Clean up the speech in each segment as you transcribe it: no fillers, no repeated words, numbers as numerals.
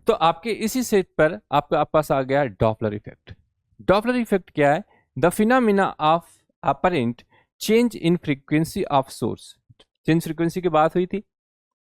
तो आपके इसी सेट पर आपके पास आ गया डॉपलर इफेक्ट। डॉपलर इफेक्ट क्या है? The phenomena of apparent change in frequency of source. Change frequency की बात हुई थी,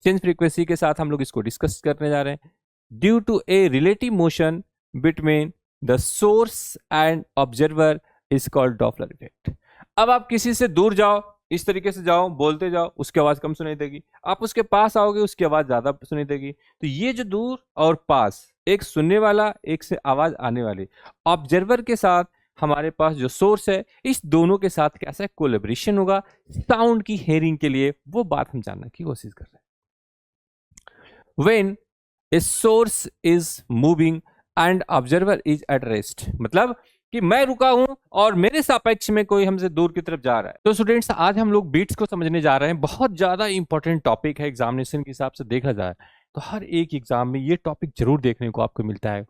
चेंज फ्रीक्वेंसी के साथ हम लोग इसको डिस्कस करने जा रहे हैं। Due to a relative motion between the source and observer is called Doppler effect. अब आप किसी से दूर जाओ, इस तरीके से जाओ, बोलते जाओ, उसकी आवाज कम सुनाई देगी। आप उसके पास आओगे, उसकी आवाज ज्यादा सुनाई देगी। तो ये जो दूर और पास, एक सुनने वाला, एक से आवाज आने वाली, ऑब्जर्वर के साथ हमारे पास जो सोर्स है, इस दोनों के साथ कैसा कोलेब्रेशन होगा साउंड की हेयरिंग के लिए, वो बात हम जानने की कोशिश कर रहे हैं। When a source is moving and observer is at rest, मतलब कि मैं रुका हूं और मेरे सापेक्ष में कोई हमसे दूर की तरफ जा रहा है। तो स्टूडेंट्स, आज हम लोग बीट्स को समझने जा रहे हैं। बहुत ज्यादा इंपॉर्टेंट टॉपिक है, एग्जामिनेशन के हिसाब से देखा जाए तो हर एक एग्जाम में ये टॉपिक जरूर देखने को आपको मिलता है।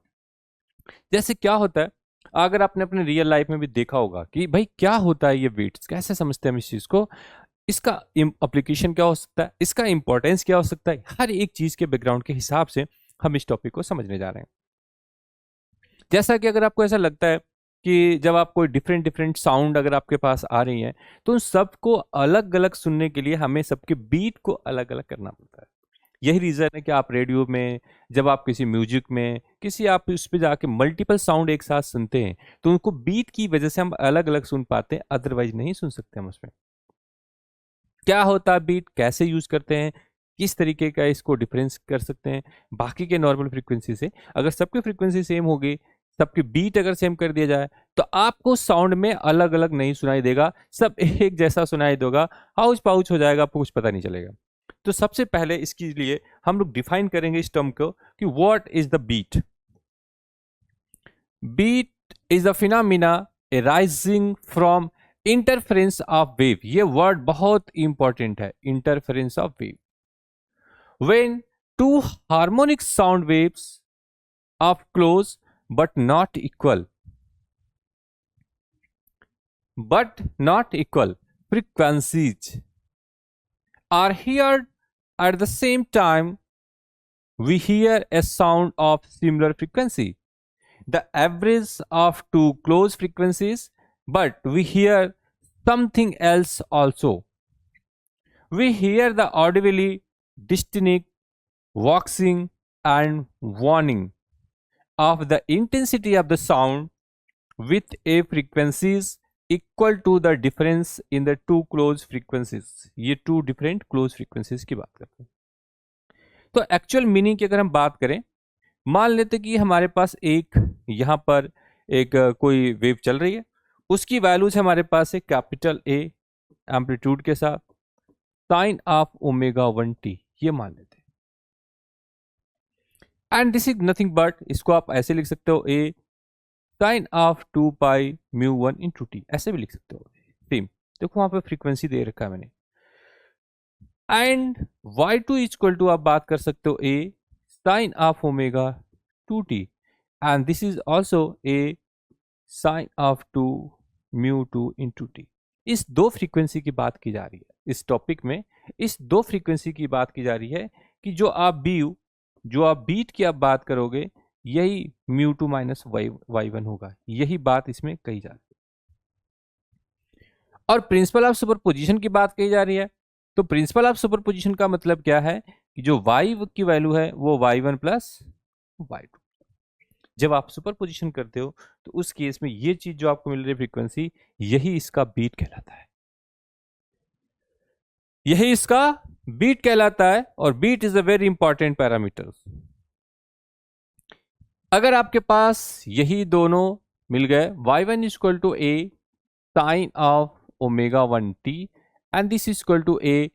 जैसे क्या होता है, अगर आपने अपने रियल लाइफ में भी देखा होगा कि भाई क्या होता है ये बीट्स, कैसे समझते हैं हम इस चीज को, इसका एप्लीकेशन क्या हो सकता है, इसका इंपॉर्टेंस क्या हो सकता है, हर एक चीज के बैकग्राउंड के हिसाब से हम इस टॉपिक को समझने जा रहे हैं। जैसा कि अगर आपको ऐसा लगता है कि जब आप कोई डिफरेंट डिफरेंट साउंड अगर आपके पास आ रही हैं, तो उन सबको अलग अलग सुनने के लिए हमें सबके बीट को अलग अलग करना पड़ता है। यही रीजन है कि आप रेडियो में, जब आप किसी म्यूजिक में, किसी आप उस पर जाके मल्टीपल साउंड एक साथ सुनते हैं, तो उनको बीट की वजह से हम अलग अलग सुन पाते हैं, अदरवाइज नहीं सुन सकते हम उसमें। क्या होता है बीट, कैसे यूज करते हैं, किस तरीके का इसको डिफरेंस कर सकते हैं बाकी के नॉर्मल फ्रीक्वेंसी से। अगर सबकी फ्रीक्वेंसी सेम होगी, सबकी बीट अगर सेम कर दिया जाए, तो आपको साउंड में अलग अलग नहीं सुनाई देगा, सब एक जैसा सुनाई देगा, हाउच पाउच हो जाएगा, आपको कुछ पता नहीं चलेगा। तो सबसे पहले इसके लिए हम लोग डिफाइन करेंगे इस टर्म को कि what is the beat. Beat is the phenomena arising from interference of wave. ये वर्ड बहुत इंपॉर्टेंट है, interference of wave. When two harmonic sound waves of close but not equal frequencies are heard at the same time, we hear a sound of similar frequency, the average of two close frequencies, but we hear something else also. We hear the audibly distinct waxing and waning of the intensity of the sound with a frequencies equal to the difference in the two close frequencies। ये two different close frequencies की बात करते हैं। तो actual meaning की अगर हम बात करें, मान लेते कि हमारे पास एक यहाँ पर एक कोई वेव चल रही है, उसकी वैल्यूज हमारे पास है कैपिटल ए एम्पलीट्यूड के साथ साइन ऑफ ओमेगा 1t, ये मान लेते हैं। And this is nothing but, इसको आप ऐसे लिख सकते हो, a sine of 2 pi mu 1 into t, ऐसे भी लिख सकते हो। सेम देखो वहां पे फ्रीक्वेंसी दे रखा है मैंने। एंड y2 इक्वल टू आप बात कर सकते हो a sine of omega 2t, and this is also a sine of 2 mu 2 into t. इस दो फ्रीक्वेंसी की बात की जा रही है इस टॉपिक में, इस दो फ्रीक्वेंसी की बात की जा रही है कि जो आप बीट की आप बात करोगे, यही म्यू 2 माइनस y1 होगा, यही बात इसमें कही जा रही है। और प्रिंसिपल ऑफ सुपरपोजिशन की बात कही जा रही है, तो प्रिंसिपल ऑफ सुपरपोजिशन का मतलब क्या है कि जो y की वैल्यू है वो y1 प्लस y2। जब आप सुपरपोजिशन करते हो तो उस केस में ये चीज जो आपको मिल रही है फ्रीक्वेंसी, यही इसका बीट कहलाता है, यही इसका बीट कहलाता है। और beat is a very important parameter. अगर आपके पास यही दोनों मिल गए, y1 equal to a sine of omega 1t and this equal to a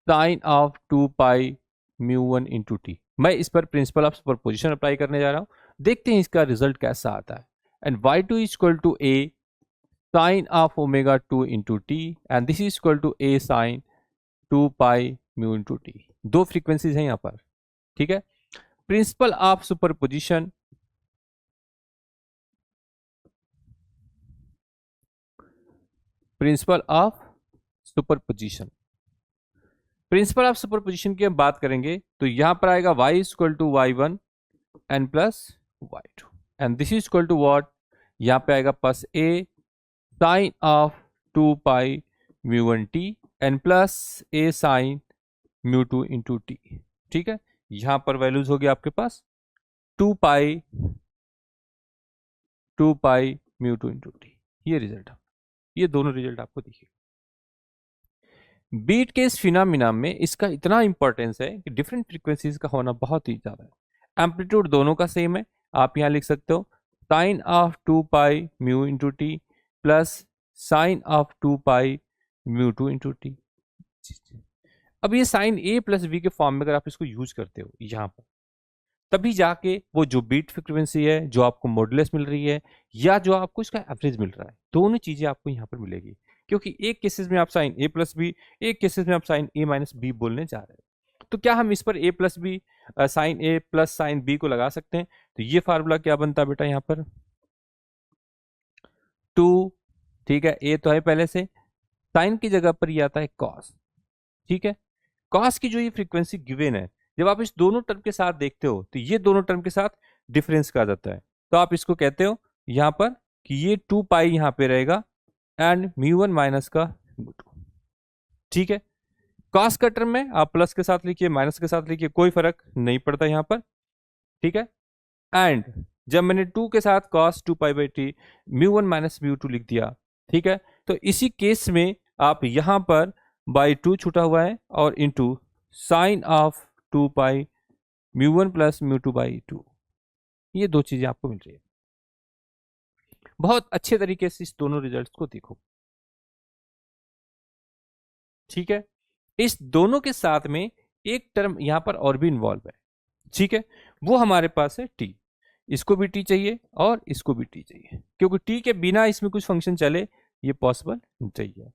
sine of 2 pi mu 1 into t, मैं इस पर प्रिंसिपल ऑफ सुपरपोजिशन अप्लाई करने जा रहा हूं, देखते हैं इसका रिजल्ट कैसा आता है। And y2 equal to a sine of omega 2 into t and this equal to a sine 2 pi mu into t. दो फ्रीक्वेंसीज हैं यहाँ पर, ठीक है। Principle of superposition, principle of superposition, principle of superposition की हम बात करेंगे तो यहां पर आएगा y equal to y1 and plus y two, and this is equal to what, यहाँ पे आएगा plus a sine of 2 pi mu one t and plus a sine mu two into t. ठीक है, यहाँ पर वैल्यूज हो गया आपके पास 2 pi mu two into t. ये रिजल्ट, ये दोनों रिजल्ट आपको दिखेगा। बीट के इस फिनोमिना में इसका इतना इंपॉर्टेंस है कि डिफरेंट फ्रीक्वेंसीज का होना बहुत ही ज्यादा है। एम्पलीट्यूड दोनों का सेम है, आप यहाँ लिख सकते हो sine of 2 pi mu into t plus sine of 2 pi mu two into t. अब ये साइन ए प्लस बी के फॉर्म में अगर आप इसको यूज करते हो यहाँ पर, तभी जाके वो जो बीट फ्रीक्वेंसी है, जो आपको मॉडुलस मिल रही है, या जो आपको इसका एवरेज मिल रहा है, दोनों चीजें आपको यहाँ पर मिलेगी। क्योंकि एक केसेस में आप साइन ए प्लस बी, एक केसेस में आप साइन ए माइनस बी बोलने जा रहे हैं। तो क्या हम इस पर ए plus B, sign a plus sine B को लगा सकते हैं? तो ये फार्मूला क्या बनता है बेटा, यहाँ पर 2, ठीक है, ए तो है पहले से, साइन की जगह पर ये आता है कॉस। ठीक है, कॉस की जो ये फ्रीक्वेंसी गिवन है, जब आप इस दोनों टर्म के साथ देखते हो तो ये दोनों टर्म के साथ डिफरेंस का जाता है। तो आप इसको कहते हो यहां पर कि ये 2 पाई यहां पे रहेगा एंड म्यू वन माइनस का म्यू टू। ठीक है, कॉस का टर्म में आप प्लस के साथ लिखिए, माइनस के साथ लिखिए, कोई फर्क नहीं पड़ता यहां पर। ठीक है, एंड जब मैंने 2 के साथ cos 2 pi by T mu one minus mu two लिख दिया, ठीक है, तो इसी केस में आप यहां पर बाई 2 छूटा हुआ है और into sine of 2 pi mu one plus mu two by 2, ये दो चीजें आपको मिल रही है। बहुत अच्छे तरीके से इस दोनों रिजल्ट्स को देखो। ठीक है, इस दोनों के साथ में एक टर्म यहां पर और भी इन्वॉल्व है। ठीक है, वो हमारे पास है टी। इसको भी टी चाहिए और इसको भी टी चाहिए, क्योंकि टी के बिना इसमें कुछ फंक्शन चले ये पॉसिबल नहीं है।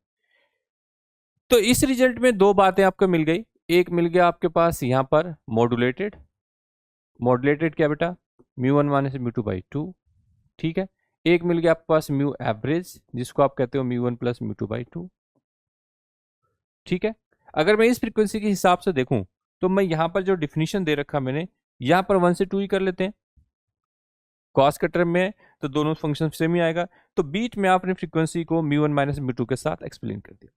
तो इस रिजल्ट में दो बातें आपको मिल गई। एक मिल गया आपके पास यहां पर मॉड्यूलेटेड, मॉड्यूलेटेड क्या बेटा, mu one minus mu two by two. ठीक है, एक मिल गया आपके पास म्यू एवरेज, जिसको आप कहते हो mu one plus mu two by two. ठीक है, अगर मैं इस फ्रीक्वेंसी के हिसाब से देखूं तो मैं यहां पर जो डिफिनीशन दे रखा मैंने, यहां पर 1 से 2 ही कर लेते हैं, कॉस का टर्म में है तो दोनों फंक्शन सेम ही आएगा। तो बीट में आपने फ्रीक्वेंसी को mu one minus mu two के साथ एक्सप्लेन कर दिया।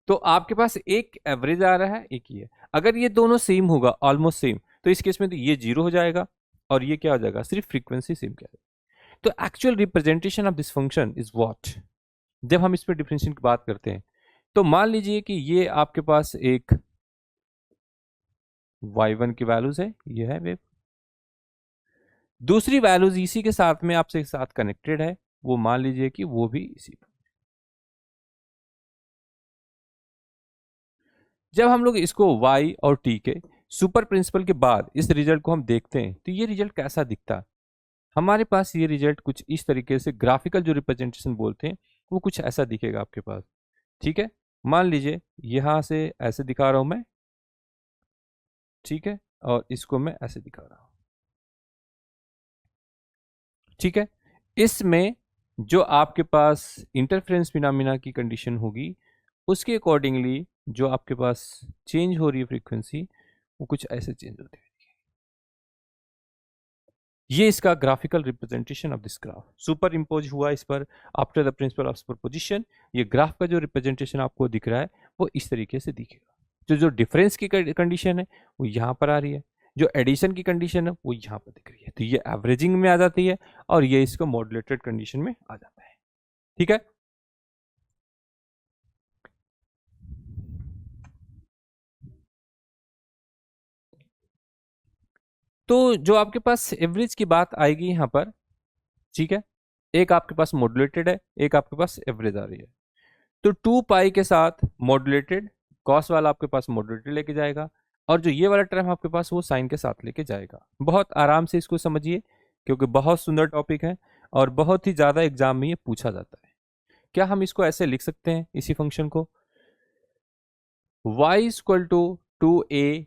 तो आपके पास एक एवरेज आ रहा है, एक ही है। अगर ये दोनों सेम होगा, ऑलमोस्ट सेम, तो इस केस में तो ये 0 हो जाएगा और ये क्या हो जाएगा, सिर्फ फ्रीक्वेंसी सेम क्या है। तो actual representation of this function is what, जब हम इस पर डिफरेंशिएशन की बात करते हैं तो मान लीजिए कि ये आपके पास एक y1 की वैल्यूज है, ये है वेव, दूसरी वैल्यूज इसी के साथ में आपसे एक साथ कनेक्टेड है, वो मान लीजिए कि वो भी इसी पर। जब हम लोग इसको y और t के सुपर प्रिंसिपल के बाद इस रिजल्ट को हम देखते हैं तो ये रिजल्ट कैसा दिखता है। हमारे पास ये रिजल्ट कुछ इस तरीके से, ग्राफिकल जो रिप्रेजेंटेशन बोलते हैं वो कुछ ऐसा दिखेगा आपके पास। ठीक है, मान लीजिए यहां से ऐसे दिखा रहा हूं मैं, ठीक है, और इसको मैं ऐसे दिखा रहा हूं। ठीक है, इसमें जो आपके पास इंटरफेरेंस फिनोमिना की कंडीशन होगी उसके अकॉर्डिंगली जो आपके पास चेंज हो रही है फ्रीक्वेंसी, वो कुछ ऐसे चेंज होती है। ये इसका graphical representation of this graph super impose हुआ इस पर after the principal of superposition. ये ग्राफ का जो रिप्रेजेंटेशन आपको दिख रहा है वो इस तरीके से दिखेगा। जो डिफरेंस की कंडीशन है वो यहाँ पर आ रही है, जो एडिशन की कंडीशन है वो यहाँ पर दिख रही है। तो ये एवरेजिंग में आ जाती है और ये इसको मॉड्यूलेटेड कंडीशन में आ जाता है। ठीक है, तो जो आपके पास एवरेज की बात आएगी यहाँ पर, ठीक है, एक आपके पास मॉड्यूलेटेड है, एक आपके पास एवरेज आ रही है। तो 2 पाई के साथ मॉड्यूलेटेड, कॉस वाला आपके पास मॉड्यूलेटेड लेके जाएगा और जो ये वाला टर्म आपके पास वो साइन के साथ लेके जाएगा। बहुत आराम से इसको समझिए क्योंकि बहुत सुंदर टॉपिक है और बहुत ही ज्यादा एग्जाम में ये पूछा जाता है। क्या हम इसको ऐसे लिख सकते हैं इसी फंक्शन को, y equal to 2a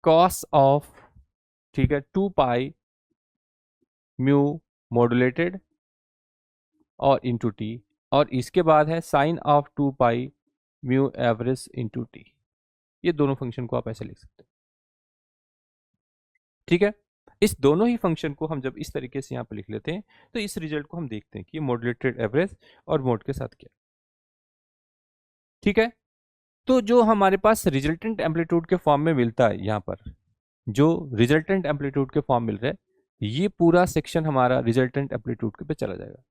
cos of, ठीक है, 2 पाई म्यू मॉड्यूलेटेड और इंटू टी, और इसके बाद है sine of 2 pi mu average into t. ये दोनों फंक्शन को आप ऐसे लिख सकते हैं। ठीक है। इस दोनों ही फंक्शन को हम जब इस तरीके से यहाँ पर लिख लेते हैं तो इस रिजल्ट को हम देखते हैं कि मॉड्यूलेटेड एवरेज और मोड के साथ क्या। ठीक है, तो जो हमारे पास रिजल्टेंट एम्पलीट्यूड के फॉर्म में मिलता है, यहाँ पर जो रिजल्टेंट एम्पलीट्यूड के फॉर्म मिल रहा है, ये पूरा सेक्शन हमारा रिजल्टेंट एम्पलीट्यूड के पे चला जाएगा।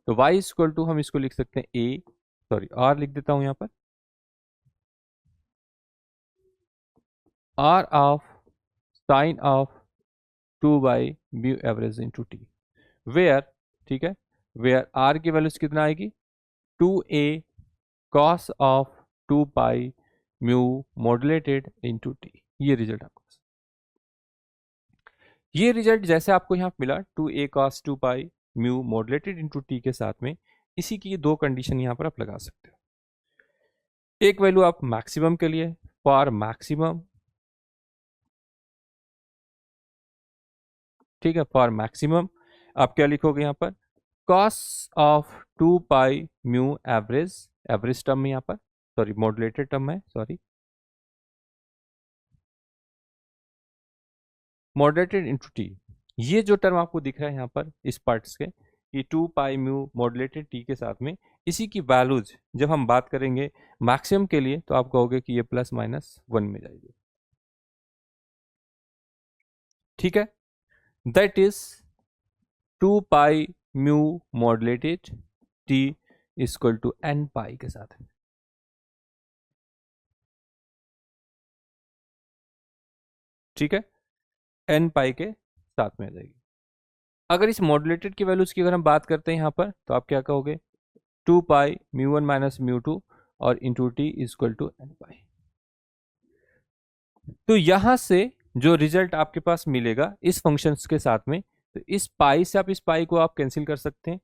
तो y इक्वल टू हम इसको लिख सकते हैं a, सॉरी r लिख देता हूं यहाँ पर, r of sine of 2 pi mu average into t, where, ठीक है, वेयर r की वैल्यूज कितना आएगी 2a cos of 2 pi mu modulated into t. ये रिजल्ट आपको, ये रिजल्ट जैसे आपको यहाँ मिला 2a cos 2 pi mu modulated into T के साथ में, इसी की दो कंडीशन यहाँ पर आप लगा सकते हो। एक वैल्यू आप मैक्सिमम के लिए, फॉर मैक्सिमम, ठीक है, फॉर मैक्सिमम आप क्या लिखोगे यहाँ पर cos of 2 pi mu average, average term में यहाँ पर, सॉरी मॉड्यूलेटेड टर्म है, सॉरी मॉडरेटेड इंटू टी। ये जो टर्म आपको दिख रहा है यहाँ पर इस पार्ट्स के, कि 2 पाई म्यू मॉडरेटेड टी के साथ में, इसी की वैल्यूज जब हम बात करेंगे मैक्सिमम के लिए तो आप कहोगे कि ये प्लस माइनस 1 में जाएगी। ठीक है, that is 2 pi mu moderated t equal to n pi के साथ। ठीक है, n पाई के साथ में आ जाएगी। अगर इस मॉडुलेटेड की वैल्यूज की अगर हम बात करते हैं यहाँ पर, तो आप क्या कहोगे 2 पाई म्यू 1 माइनस म्यू 2 और into t equal to n pi. तो यहां से जो रिजल्ट आपके पास मिलेगा इस फंक्शंस के साथ में, तो इस पाई से आप इस पाई को आप कैंसिल कर सकते हैं,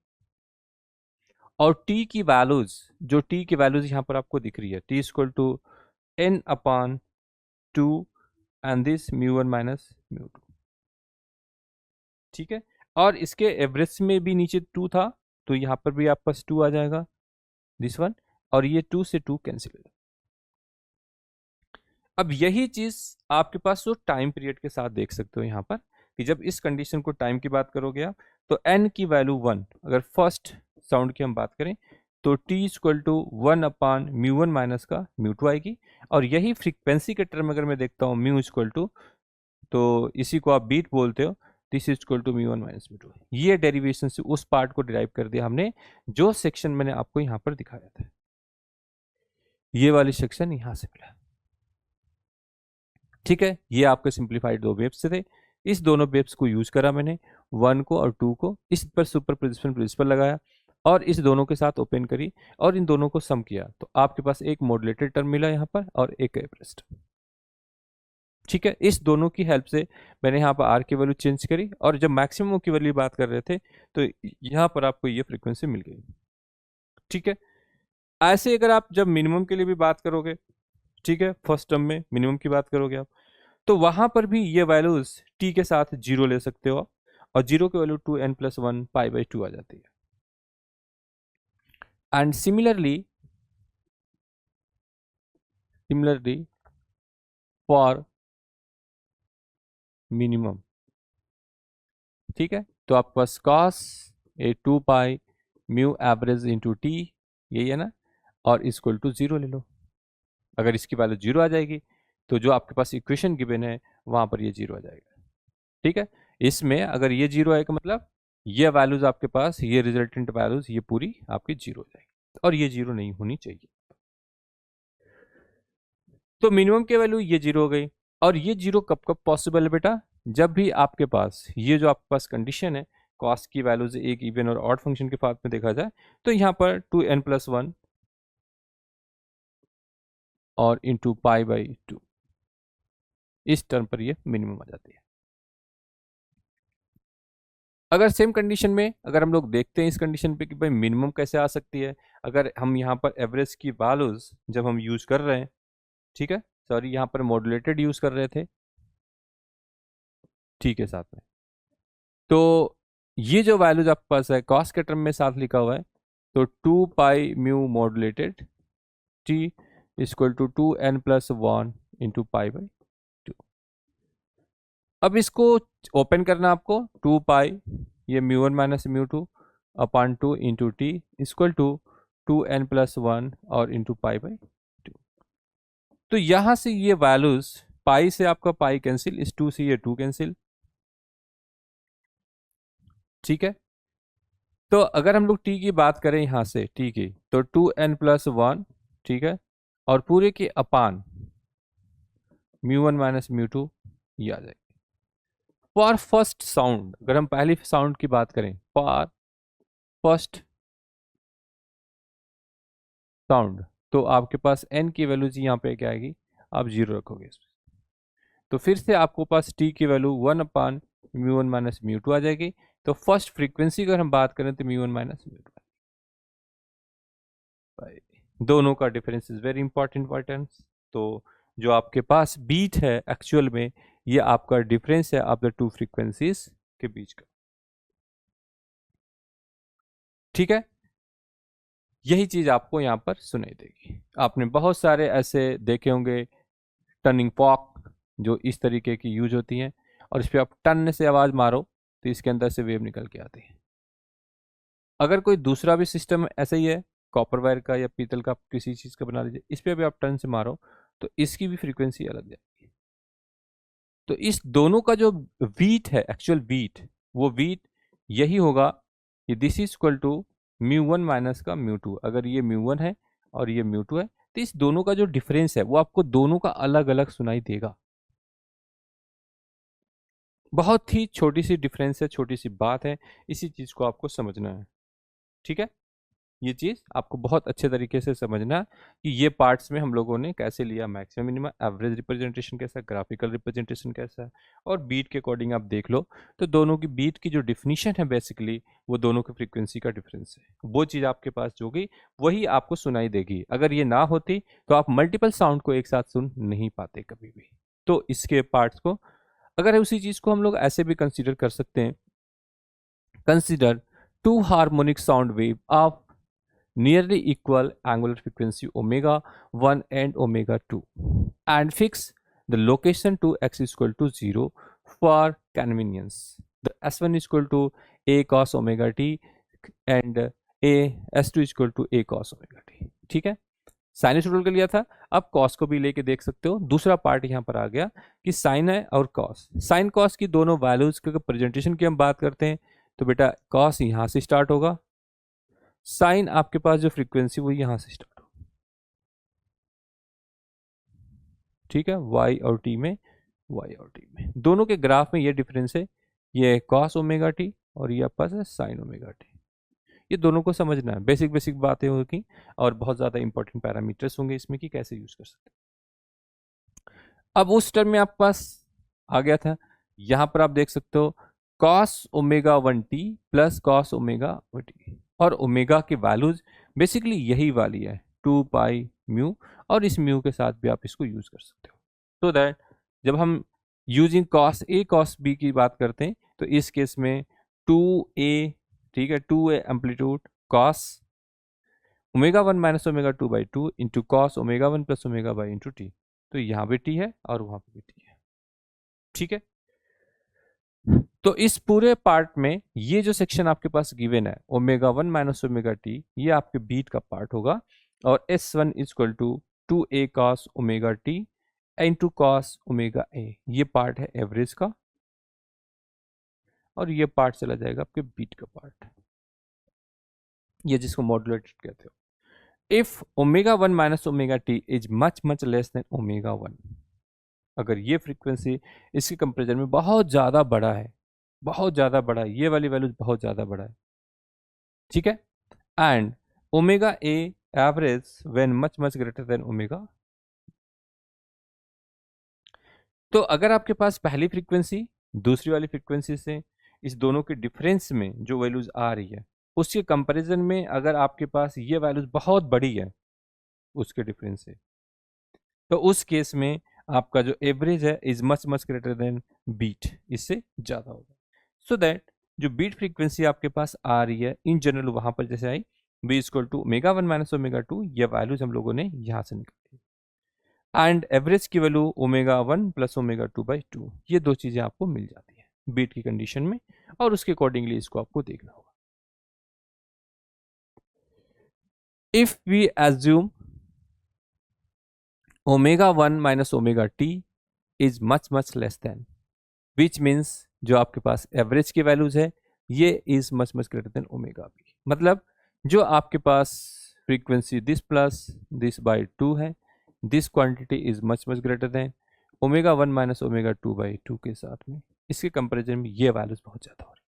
और t की वैल्यूज, जो t की वैल्यूज यहाँ पर आपको दिख रही है t equal to n upon 2 and this mu 1 minus mu 2। ठीक है, और इसके एवरेज में भी नीचे 2 था, तो यहाँ पर भी आपके पास 2 आ जाएगा, दिस वन, और ये 2 से 2 कैंसिल हो जाएगा। अब यही चीज आपके पास जो टाइम पीरियड के साथ देख सकते हो यहाँ पर, कि जब इस कंडीशन को टाइम की बात करोगे आप, तो n की वैल्यू 1, अगर फर्स्ट साउंड की हम बात करें तो t equal to 1 upon mu 1 minus का म्यू 2 आएगी, और यही फ्रीक्वेंसी के टर्म अगर मैं देखता हूँ म्यू इक्वल टू, तो इसी को आप बीट बोलते हो, this is equal to mu 1 minus mu 2। ये डेरिवेशन से उस पार्ट को डिराइव कर दिया हमने जो सेक्शन मैंने आपको यहाँ पर दिखाया था, ये वाली सेक्शन यहाँ से मिला। ठीक है, ये आपके सिंप्लीफाइड दो वेव्स थे, इस दोनों वेव्स को यूज करा मैंने 1 को और 2 को, इस पर सुपरपोजिशन प्रिंसिपल लगाया और इस दोनों के साथ ओपन करी और इन दोनों को सम किया, तो आपके पास एक मॉड्यूलेटेड टर्म मिला यहाँ पर और एक एवरेज टर्म। ठीक है, इस दोनों की हेल्प से मैंने यहाँ पर आर की वैल्यू चेंज करी, और जब मैक्सिमम की वैल्यू बात कर रहे थे तो यहाँ पर आपको ये फ्रीक्वेंसी मिल गई। ठीक है, ऐसे अगर आप जब मिनिमम के लिए भी बात करोगे, ठीक है, फर्स्ट टर्म में मिनिमम की बात करोगे आप, तो वहां पर भी ये वैल्यूज t के साथ 0 ले सकते हो, और 0 की value 2n plus 1 pi by 2 आ जाती है। एंड सिमिलरली फॉर मिनिमम, ठीक है, तो आपके पास cos ए 2 pi mu average into T, यही है ना, और इक्वल टू 0 ले लो। अगर इसकी वैल्यू 0 आ जाएगी तो जो आपके पास इक्वेशन गिवन है वहां पर ये 0 आ जाएगा। ठीक है, इसमें अगर ये 0 आएगा मतलब ये वैल्यूज आपके पास, ये रिजल्टेंट वैल्यूज ये पूरी आपकी 0 हो जाएगी, और ये 0 नहीं होनी चाहिए। तो मिनिमम की वैल्यू ये 0 हो गई, और ये 0 कब कब पॉसिबल है बेटा, जब भी आपके पास ये जो आपके पास कंडीशन है कॉस की वैल्यूज एक इवन और ऑड फंक्शन के साथ में देखा जाए, तो यहाँ पर 2n प्लस 1 और इंटू पाई बाई 2, इस टर्म पर ये मिनिमम आ जाती है। अगर सेम कंडीशन में अगर हम लोग देखते हैं इस कंडीशन पे कि भाई मिनिमम कैसे आ सकती है, अगर हम यहाँ पर एवरेज की वैल्यूज जब हम यूज कर रहे हैं, ठीक है, सॉरी यहाँ पर मॉड्यूलेटेड यूज कर रहे थे ठीक है साथ में, तो ये जो वैल्यूज आपके पास है कॉस के टर्म में साथ लिखा हुआ है, तो 2 pi mu modulated t equal to 2n plus 1 into pi by 2। अब इसको ओपन करना आपको, 2 पाई ये mu 1 minus mu 2 upon 2 into t equal to 2n+1 और इंटू पाई बाई 2। तो यहां से ये वैल्यूज, पाई से आपका पाई कैंसिल, इस 2 से ये 2 कैंसिल, ठीक है। तो अगर हम लोग टी की बात करें यहां से टी की, तो 2n+1, ठीक है, और पूरे के अपान म्यू 1 माइनस म्यू 2 ये आ जाएगी। फॉर फर्स्ट साउंड, अगर हम पहली साउंड की बात करें, फॉर फर्स्ट साउंड, तो आपके पास n की वैल्यू जी यहाँ पे क्या आएगी, आप 0 रखोगे इसमें, तो फिर से आपको पास t की value 1 upon mu 1 minus mu 2 आ जाएगी। तो फर्स्ट फ्रीक्वेंसी अगर हम बात करें तो म्यू 1 माइनस म्यू 2, दोनों का difference is very important importance. तो जो आपके पास बीट है एक्चुअल में, ये आपका डिफरेंस है ऑफ द टू फ्रीक्वेंसीज के बीच का, ठीक है। यही चीज आपको यहाँ पर सुनाई देगी। आपने बहुत सारे ऐसे देखे होंगे टर्निंग फॉक जो इस तरीके की यूज होती हैं, और इस पर आप टन से आवाज मारो तो इसके अंदर से वेव निकल के आती है। अगर कोई दूसरा भी सिस्टम ऐसा ही है, कॉपर वायर का या पीतल का किसी चीज का बना लीजिए, इस पर भी आप टन से मारो तो इसकी भी फ्रीक्वेंसी अलग जाएगी। तो इस दोनों का जो बीट है, एक्चुअल बीट, वो बीट यही होगा कि this is equal to mu 1 minus का म्यू 2। अगर ये म्यू 1 है और ये म्यू 2 है, तो इस दोनों का जो डिफरेंस है वो आपको दोनों का अलग अलग सुनाई देगा। बहुत ही छोटी सी डिफरेंस है, छोटी सी बात है, इसी चीज को आपको समझना है, ठीक है। ये चीज आपको बहुत अच्छे तरीके से समझना कि ये पार्ट्स में हम लोगों ने कैसे लिया, मैक्सिमम मिनिमम, एवरेज रिप्रेजेंटेशन कैसा है, ग्राफिकल रिप्रेजेंटेशन कैसा है, और बीट के अकॉर्डिंग आप देख लो। तो दोनों की बीट की जो डिफिनीशन है बेसिकली, वो दोनों की फ्रीक्वेंसी का डिफरेंस है। वो चीज आपके पास जो होगी वही आपको सुनाई देगी। अगर ये ना होती तो आप मल्टीपल साउंड को एक साथ सुन नहीं पाते कभी भी। तो इसके पार्ट्स को, अगर उसी चीज को हम लोग ऐसे भी कंसिडर कर सकते हैं, consider two harmonic sound wave of nearly equal angular frequency omega 1 and omega 2, and fix the location to x is equal to 0 for convenience. The s1 is equal to a cos omega t and a s2 is equal to a cos omega t, ठीक है। Sinusoidal का लिया था, अब cos को भी लेके देख सकते हो। दूसरा पार्ट यहाँ पर आ गया कि साइन है और कॉस, साइन कॉस की दोनों वैल्यूज के प्रेजेंटेशन की हम बात करते हैं, तो बेटा कॉस यहाँ से स्टार्ट होगा, साइन आपके पास जो फ्रीक्वेंसी वो यहां से स्टार्ट हो, ठीक है। y और t में, y और t में दोनों के ग्राफ में ये डिफरेंस है, ये cos ओमेगा टी और ये आपके पास है sin ओमेगा टी। ये दोनों को समझना है, बेसिक बेसिक बातें होगी और बहुत ज्यादा इंपॉर्टेंट पैरामीटर्स होंगे इसमें कि कैसे यूज कर सकते हैं। अब उस टर्म में आपके पास आ गया था, यहां पर आप देख सकते हो cos omega 1t plus cos omega 1t, और ओमेगा की वैल्यूज बेसिकली यही वाली है 2 पाई म्यू, और इस म्यू के साथ भी आप इसको यूज कर सकते हो। तो दैट जब हम using cos a cos b की बात करते हैं, तो इस केस में 2a, ठीक है, 2a amplitude cos omega 1 minus omega 2 by 2 into cos omega 1 plus omega by into T. तो यहाँ पे टी है और वहां पे भी टी है, ठीक है। तो इस पूरे पार्ट में ये जो सेक्शन आपके पास गिवन है ओमेगा 1 माइनस ओमेगा टी, ये आपके बीट का पार्ट होगा, और S1 is equal to 2a cos omega t into cos omega a, ये पार्ट है एवरेज का, और ये पार्ट चला जाएगा आपके बीट का पार्ट, ये जिसको मॉड्यूलेटेड कहते हो। If omega 1 minus omega T is much much less than omega 1, अगर ये फ्रीक्वेंसी इसके कंपेरिजन में बहुत ज्यादा बड़ा है, बहुत ज्यादा बड़ा है, ये वाली वैल्यू बहुत ज्यादा बड़ा है, ठीक है, and omega A average when much much greater than omega. तो अगर आपके पास पहली फ्रीक्वेंसी दूसरी वाली फ्रीक्वेंसी से इस दोनों के डिफरेंस में जो वैल्यूज आ रही है, उसके कंपैरिजन में अगर आपके पास ये वैल्यूज बहुत बड़ी है उसके डिफरेंस से, तो उस केस में आपका जो एवरेज है is much much greater than beat, इससे ज्यादा होगा। सो दैट जो बीट फ्रीक्वेंसी आपके पास आ रही है इन जनरल वहां पर जैसे I B equal to omega 1 minus omega 2, ये वैल्यूज हम लोगों ने यहां से निकाली। एंड एवरेज की वैल्यू ω1 + ω2/2, ये दो चीजें आपको मिल जाती है बीट की कंडीशन में, और उसके अकॉर्डिंगली इसको आपको देखना होगा. If we assume ω1 - ωt is much much less than, which means जो आपके पास एवरेज की वैल्यूज है ये is much much greater than ω b. मतलब जो आपके पास frequency this plus this by 2 है, this quantity is much much greater than ω1 - ω2/2 के साथ में, इसके कंपैरिजन में ये वैल्यूज बहुत ज्यादा हो रही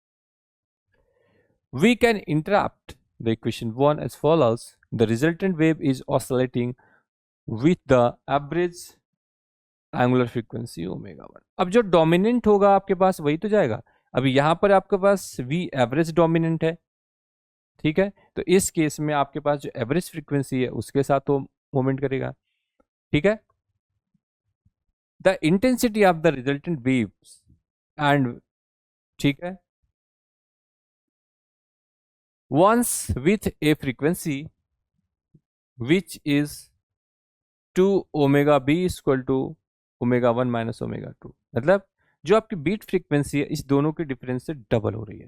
है. We can interrupt the equation 1 as follows. The resultant wave is oscillating with the average angular frequency ω1. अब जो डोमिनेंट होगा आपके पास वही तो जाएगा. अभी यहां पर आपके पास वी एवरेज डोमिनेंट है, ठीक है, तो इस केस में आपके पास जो एवरेज फ्रीक्वेंसी है उसके साथ तो मूवमेंट करेगा, ठीक है. The intensity of the resultant waves and, ठीक है, once with a frequency which is 2 ω b = ω1 - ω2, मतलब जो आपकी बीट फ्रीक्वेंसी है इस दोनों के डिफरेंस से डबल हो रही है.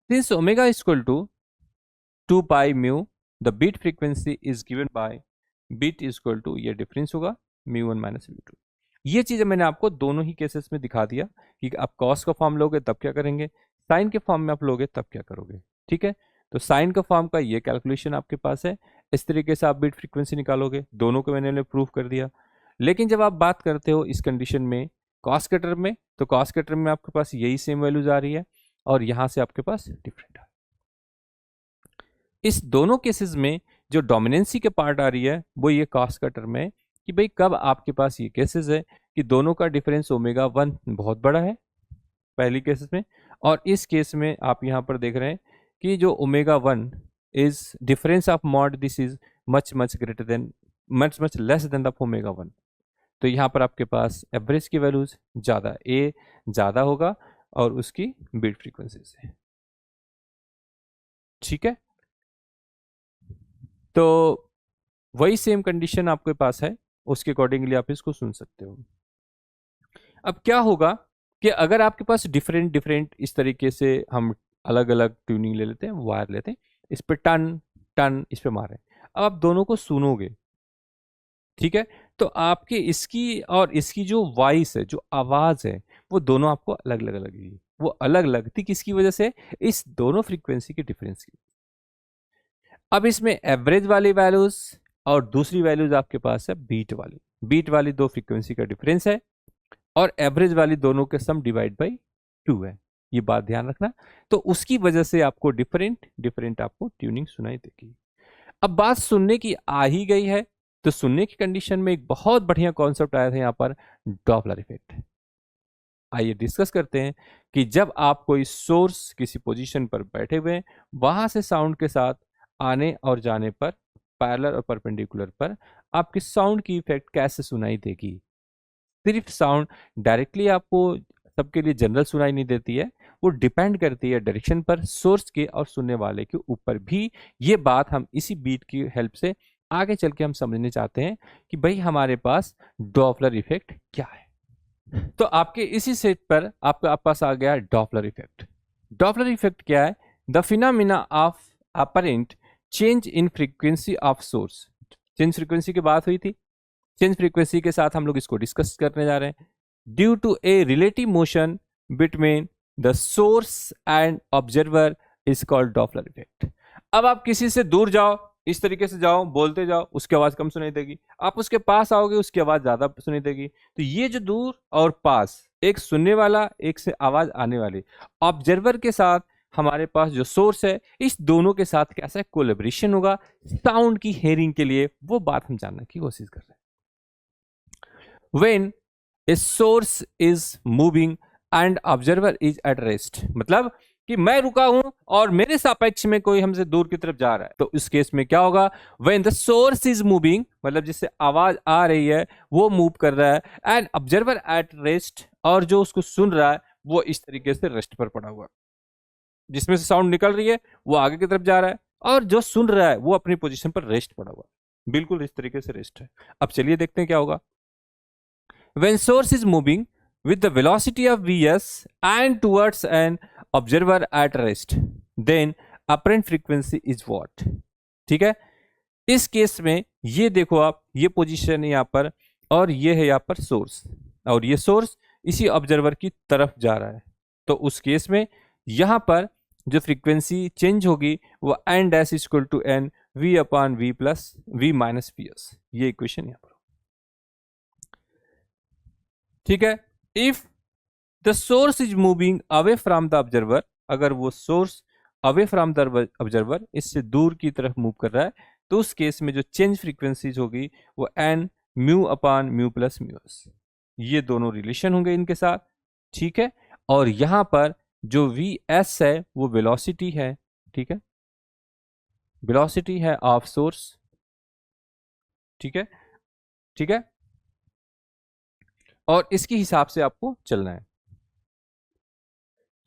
Since omega = 2 pi mu, the beat frequency is given by beat = ये डिफरेंस होगा μ1 - μ2. ये चीजें मैंने आपको दोनों ही केसेस में दिखा दिया कि आप कॉस का फॉर्म लोगे तब क्या करेंगे, साइन के फॉर्म में आप लोगे तब क्या करोगे, ठीक है. तो साइन का फॉर्म का ये कैलकुलेशन आपके पास है, इस तरीके से आप बीट फ्रीक्वेंसी निकालोगे, दोनों को मैंने प्रूफ कर दिया. लेकिन जब आप बात करते हो इस कंडीशन में कॉस के टर्म में, तो कॉस के टर्म में आपके पास यही सेम वैल्यूज आ रही है और यहां से आपके पास डिफरेंट है. इस दोनों केसेस में जो डोमिनेंसी के पार्ट आ रही है वो ये कॉस का टर्म है कि भाई कब आपके पास ये केसेस है कि दोनों का डिफरेंस ω1 बहुत बड़ा है पहली केसेस में, और इस केस में आप यहां पर देख रहे हैं कि जो ω1 is difference of mod this is much much greater than much much less than the ω1. तो यहाँ पर आपके पास एवरेज की वैल्यूज ज्यादा, ए ज्यादा होगा और उसकी बीट फ्रीक्वेंसी से, ठीक है. तो वही सेम कंडीशन आपके पास है, उसके अकॉर्डिंगली आप इसको सुन सकते हो. अब क्या होगा कि अगर आपके पास डिफरेंट डिफरेंट इस तरीके से हम अलग अलग ट्यूनिंग ले लेते हैं, वायर लेते हैं, इस पे टन टन इस पे मारे, अब आप दोनों को सुनोगे, ठीक है, तो आपके इसकी और इसकी जो वॉइस है, जो आवाज है, वो दोनों आपको अलग अलग लगेगी. वो अलग लगती किसकी वजह से, इस दोनों फ्रीक्वेंसी के डिफरेंस की. अब इसमें एवरेज वाली वैल्यूज और दूसरी वैल्यूज आपके पास है बीट वाली दो फ्रीक्वेंसी का डिफरेंस है और एवरेज वाली दोनों के सम डिवाइड बाई 2 है, ये बात ध्यान रखना. तो उसकी वजह से आपको डिफरेंट डिफरेंट आपको ट्यूनिंग सुनाई देगी. अब बात सुनने की आ ही गई है, तो सुनने की कंडीशन में एक बहुत बढ़िया कॉन्सेप्ट आया था यहाँ पर, डॉपलर इफेक्ट. आइए डिस्कस करते हैं कि जब आप कोई सोर्स किसी पोजीशन पर बैठे हुए हैं, वहां से साउंड के साथ आने और जाने पर, पैरेलल और परपेंडिकुलर पर, आपकी साउंड की इफेक्ट कैसे सुनाई देगी. सिर्फ साउंड डायरेक्टली आपको सबके लिए जनरल सुनाई नहीं देती है, वो डिपेंड करती है डायरेक्शन पर, सोर्स के और सुनने वाले के ऊपर भी. ये बात हम इसी बीट की हेल्प से आगे चल के हम समझने चाहते हैं कि भाई हमारे पास डॉपलर इफेक्ट क्या है. तो आपके इसी सेट पर आपके पास आ गया डॉपलर इफेक्ट. डॉपलर इफेक्ट क्या है, the phenomena of apparent change in frequency of source. Change frequency की बात हुई थी, चेंज फ्रीक्वेंसी के साथ हम लोग इसको डिस्कस करने जा रहे हैं. Due to a relative motion between the source and observer is called Doppler effect. अब आप किसी से दूर जाओ, इस तरीके से जाओ, बोलते जाओ, उसकी आवाज कम सुनाई देगी. आप उसके पास आओगे, उसकी आवाज ज्यादा सुनाई देगी. तो ये जो दूर और पास, एक सुनने वाला, एक से आवाज आने वाली, ऑब्जर्वर के साथ हमारे पास जो सोर्स है, इस दोनों के साथ कैसा कोलैबोरेशन होगा साउंड की हेयरिंग के लिए, वो बात हम जानने की कोशिश कर रहे हैं. When a source is moving and observer is at rest, मतलब कि मैं रुका हूं और मेरे सापेक्ष में कोई हमसे दूर की तरफ जा रहा है, तो इस केस में क्या होगा, when the source is moving, मतलब जिससे आवाज आ रही है वो मूव कर रहा है, and observer at rest, और जो उसको सुन रहा है वो इस तरीके से रेस्ट पर पड़ा हुआ, जिसमें से साउंड निकल रही है वो आगे की तरफ जा रहा है और जो सुन रहा है वो अपनी पोजीशन पर रेस्ट पड़ा हुआ. बिल्कुल इस तरीके से रेस्ट है। अब चलिए देखते हैं क्या होगा। When source is moving with the velocity of vs and towards an observer at rest, then apparent frequency is what? ठीक है, इस केस में ये देखो आप, ये पोजीशन है यहाँ पर और ये है यहाँ पर सोर्स, और ये सोर्स इसी ऑब्जर्वर की तरफ जा रहा है। तो उस केस में यहाँ पर जो फ्रीक्वेंसी चेंज होगी वो n dash equal to n we upon v plus v minus p s, ये इक्वेशन यहाँ पर। ठीक है, if the source is moving away from the observer, अगर वो source away from the observer, इससे दूर की तरफ मूव कर रहा है, तो उस केस में जो चेंज फ्रीक्वेंसीज होगी वो n mu upon mu plus mu s, ये दोनों रिलेशन होंगे इनके साथ। ठीक है, और यहां पर जो वी एस है वो वेलोसिटी है। ठीक है, वेलोसिटी है ऑफ सोर्स। ठीक है, ठीक है, और इसके हिसाब से आपको चलना है।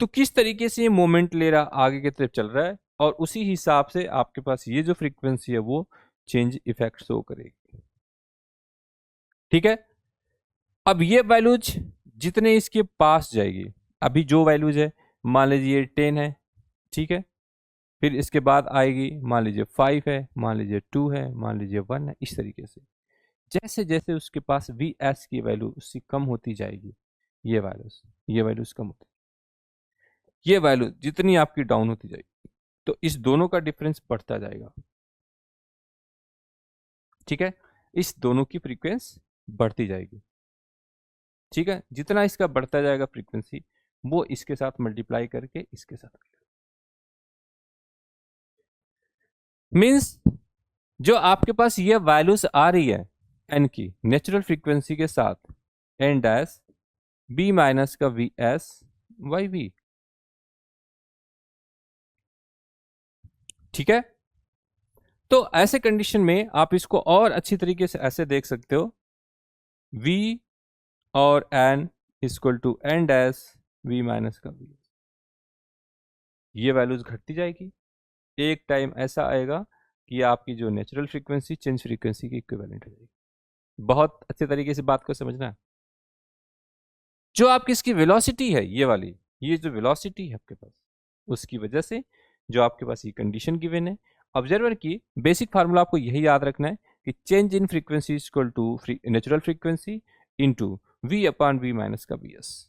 तो किस तरीके से ये मोमेंट ले रहा आगे की तरफ चल रहा है, और उसी हिसाब से आपके पास ये जो फ्रीक्वेंसी है वो चेंज इफेक्ट शो करेगी। ठीक है, अब ये वैल्यूज जितने इसके पास जाएगी, अभी जो वैल्यूज है मान लीजिए 10 है, ठीक है, फिर इसके बाद आएगी मान लीजिए 5 है, मान लीजिए 2 है, मान लीजिए 1 है, इस तरीके से जैसे जैसे उसके पास वी एस की वैल्यू उससे कम होती जाएगी, ये वैल्यूज कम होती, ये वैल्यू जितनी आपकी डाउन होती जाएगी, तो इस दोनों का डिफरेंस बढ़ता जाएगा। ठीक है, इस दोनों की फ्रीक्वेंसी बढ़ती जाएगी। ठीक है, जितना इसका बढ़ता जाएगा फ्रीक्वेंसी, वो इसके साथ मल्टीप्लाई करके इसके साथ, मींस जो आपके पास ये वैल्यूज आ रही है एन की नेचुरल फ्रीक्वेंसी के साथ, एन डैश बी माइनस का वी एस वाई वी। ठीक है, तो ऐसे कंडीशन में आप इसको और अच्छी तरीके से ऐसे देख सकते हो, v और n equal to n dash v minus का वी, ये वैल्यूज घटती जाएगी। एक टाइम ऐसा आएगा कि आपकी जो नेचुरल फ्रीक्वेंसी चेंज फ्रीक्वेंसी की इक्विवेलेंट हो जाएगी। बहुत अच्छे तरीके से बात को समझना है। जो आपकी इसकी वेलोसिटी है, ये वाली, ये जो वेलोसिटी है आपके पास, उसकी वजह से जो आपके पास ये कंडीशन गिवन है, ऑब्जर्वर की बेसिक फार्मूला आपको यही याद रखना है कि change in frequency equal to natural frequency into v upon we minus का वी एस।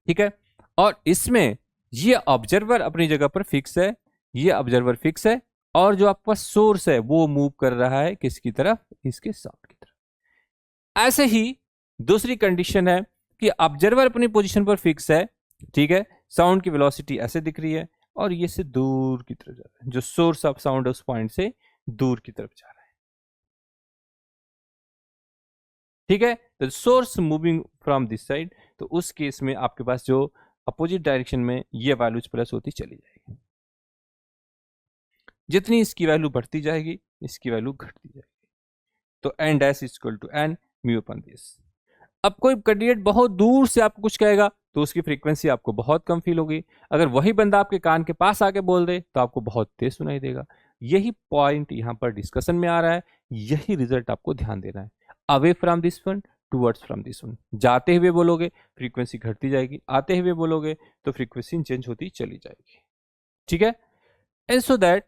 ठीक है, और इसमें ये ऑब्जर्वर अपनी जगह पर फिक्स है, ये ऑब्जर्वर फिक्स है, और जो आपका सोर्स है वो मूव कर रहा है किसकी तरफ, इसके साउंड की तरफ। ऐसे ही दूसरी कंडीशन है कि ऑब्जर्वर अपनी पोजीशन पर फिक्स है, ठीक है, साउंड की वेलोसिटी ऐसे दिख रही है और ये से दूर की तरफ जा रहा है, जो सोर्स ऑफ साउंड उस पॉइंट से दूर की तरफ जा रहा है। ठीक है, तो source moving from this side, तो उस केस में आपके पास जो अपोजिट डायरेक्शन में ये वैल्यूज प्लस होती चली जाएगी। जितनी इसकी वैल्यू बढ़ती जाएगी इसकी वैल्यू घटती जाएगी। तो n dash equal to n mu upon this. अब कोई कैंडिडेट बहुत दूर से आपको कुछ कहेगा तो उसकी फ्रीक्वेंसी आपको बहुत कम फील होगी, अगर वही बंदा आपके कान के पास आके बोल दे तो आपको बहुत तेज सुनाई देगा। यही पॉइंट यहाँ पर डिस्कशन में आ रहा है, यही रिजल्ट आपको ध्यान देना है। Away from this one towards from this one, जाते हुए बोलोगे फ्रीक्वेंसी घटती जाएगी, आते हुए बोलोगे तो फ्रीक्वेंसी चेंज होती चली जाएगी। ठीक है, and so that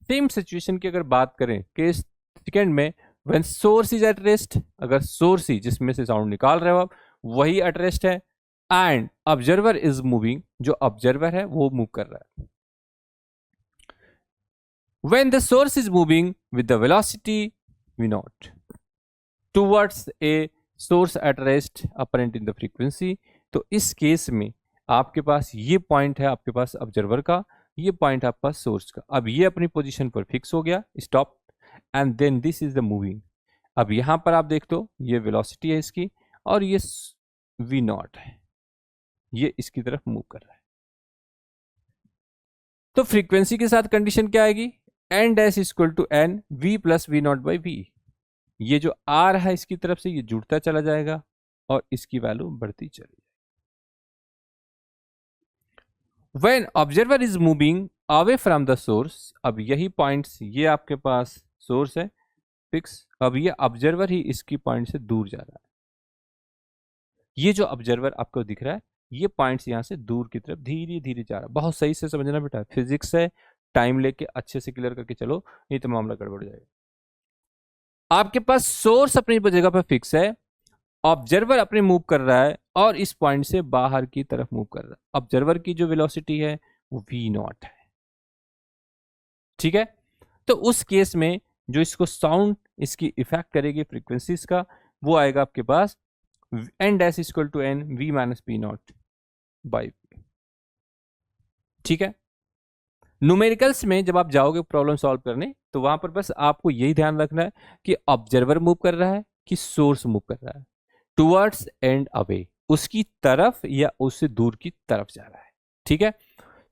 same situation की अगर बात करें केस सेकेंड में, when source is at rest, अगर सोर्स ही जिसमें से साउंड निकाल रहे हो आप वही एट रेस्ट है, एंड ऑब्जर्वर इज मूविंग, जो ऑब्जर्वर है वो मूव कर रहा है, when the source is moving with the velocity v not towards a source at rest apparent in the frequency, तो इस केस में आपके पास ये पॉइंट है, आपके पास ऑब्जर्वर का, ये पॉइंट आपके पास सोर्स का। अब ये अपनी पोजीशन पर फिक्स हो गया, stop, and then this is the moving. अब यहां पर आप देख दो ये वेलोसिटी है इसकी, और ये v नॉट है, ये इसकी तरफ मूव कर रहा है। तो फ्रीक्वेंसी के साथ कंडीशन क्या आएगी, n dash equal to n v plus v not by v. ये जो आर है इसकी तरफ से ये जुड़ता चला जाएगा और इसकी वैल्यू बढ़ती चली जाएगी। When observer is moving away from the source, अब यही पॉइंट्स, ये आपके पास सोर्स है फिक्स, अब ये ऑब्जर्वर ही इसकी पॉइंट से दूर जा रहा है। ये जो ऑब्जर्वर आपको दिख रहा है, ये पॉइंट्स यहाँ से दूर की तरफ धीरे धीरे जा रहा है। बहुत सही से समझना बेटा, फिजिक्स है, टाइम लेके अच्छे से क्लियर करके चलो, नहीं तो मामला गड़बड़ जाएगा। आपके पास सोर्स अपनी जगह पर फिक्स है, ऑब्जर्वर अपने मूव कर रहा है और इस पॉइंट से बाहर की तरफ मूव कर रहा है। ऑब्जर्वर की जो वेलोसिटी है वो v0 है, ठीक है। तो उस केस में जो इसको साउंड इसकी इफेक्ट करेगी फ्रीक्वेंसीज का, वो आएगा आपके पास n dash equal to n v minus p not by, ठीक है। न्यूमेरिकल्स में जब आप जाओगे प्रॉब्लम सॉल्व करने, तो वहां पर बस आपको यही ध्यान रखना है कि ऑब्जर्वर मूव कर रहा है कि सोर्स मूव कर रहा है, टुवर्ड्स एंड अवे, उसकी तरफ या उससे दूर की तरफ जा रहा है, ठीक है।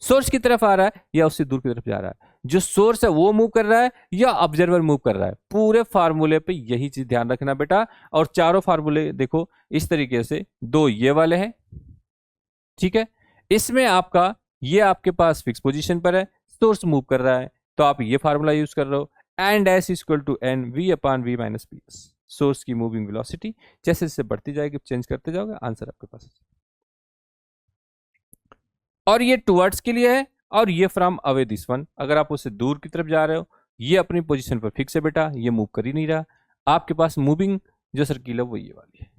सोर्स की तरफ आ रहा है या उससे दूर की तरफ जा रहा है, जो सोर्स है वो मूव कर रहा है या ऑब्जर्वर मूव कर रहा है। पूरे फार्मूले पे यही चीज ध्यान रखना बेटा। और चारों फार्मूले देखो इस तरीके से, दो ये वाले हैं, ठीक है। इसमें आपका ये आपके पास फिक्स पोजीशन पर है, सोर्स मूव कर रहा है, तो आप ये फार्मूला यूज कर रहे हो, n S equal to n we upon we minus p s. Source की मूविंग वेलोसिटी जैसे जैसे बढ़ती जाएगी, चेंज करते जाओगे, आंसर आपके पास। और ये टुवर्ड्स के लिए है, और ये फ्रॉम अवे दिस वन, अगर आप उससे दूर की तरफ जा रहे हो, ये अपनी पोजीशन पर फिक्स है बेटा, ये मूव कर ही नहीं रहा। आपके पास मूविंग जो सर्किल है वो ये वाली है,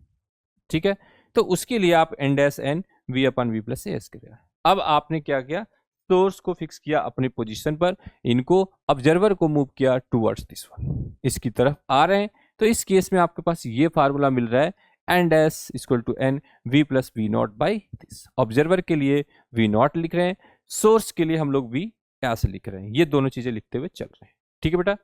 ठीक है। तो उसके लिए आप n dash n v upon v plus s करेगा। अब आपने क्या किया, सोर्स को फिक्स किया अपनी पोजीशन पर, इनको ऑब्जर्वर को मूव किया टुवर्ड्स दिस वन, इसकी तरफ आ रहे हैं। तो इस केस में आपके पास ये फार्मूला मिल रहा है, n dash equal to n v plus v not by this. Observer के लिए वी नॉट लिख रहे हैं, सोर्स के लिए हम लोग वी ऐसे लिख रहे हैं, ये दोनों चीजें लिखते हुए चल रहे हैं, ठीक है बेटा।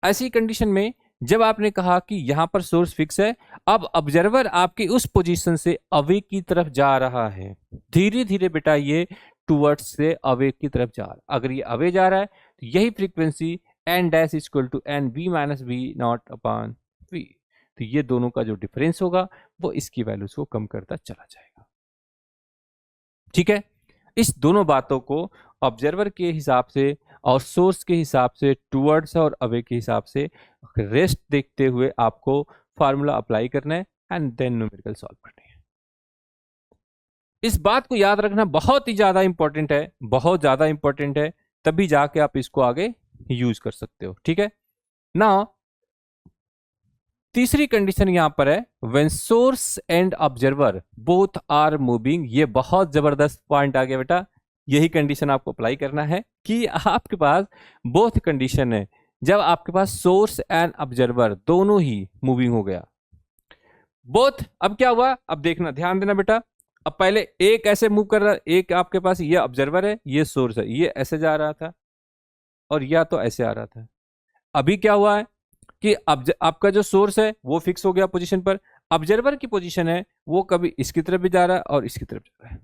ऐसी कंडीशन में जब आपने कहा कि यहां पर सोर्स फिक्स है, अब ऑब्जर्वर आपकी उस पोजीशन से अवे की तरफ जा रहा है, धीरे धीरे बेटा ये टुवर्ड्स से अवे की तरफ जा रहा है। अगर ये अवे जा रहा है तो यही frequency n dash equal to n v minus we not upon v, तो ये दोनों का जो डिफरेंस होगा वो इसकी वैल्यूज को कम करता चला जाएगा, ठीक है। इस दोनों बातों को ऑब्जर्वर के हिसाब से और सोर्स के हिसाब से, टुवर्ड्स और अवे के हिसाब से रेस्ट देखते हुए आपको फार्मूला अप्लाई करना है एंड देन न्यूमेरिकल सॉल्व करनी है। इस बात को याद रखना बहुत ही ज्यादा इंपॉर्टेंट है, बहुत ज्यादा इंपॉर्टेंट है, तभी जाके आप इसको आगे यूज कर सकते हो, ठीक है ना। तीसरी कंडीशन यहां पर है, when source and observer both are moving. ये बहुत जबरदस्त पॉइंट आ गया बेटा, यही कंडीशन आपको अप्लाई करना है कि आपके पास बोथ कंडीशन है, जब आपके पास सोर्स एंड ऑब्जर्वर दोनों ही मूविंग हो गया, बोथ। अब क्या हुआ, अब देखना, ध्यान देना बेटा। अब पहले एक ऐसे मूव कर रहा है, एक आपके पास ये ऑब्जर्वर है, ये सोर्स है, ये ऐसे जा रहा था और या तो ऐसे आ रहा था। अभी क्या हुआ है कि आपका जो सोर्स है वो फिक्स हो गया पोजीशन पर, ऑब्जर्वर की पोजीशन है वो कभी इसकी तरफ भी जा रहा है और इसकी तरफ जा रहा है।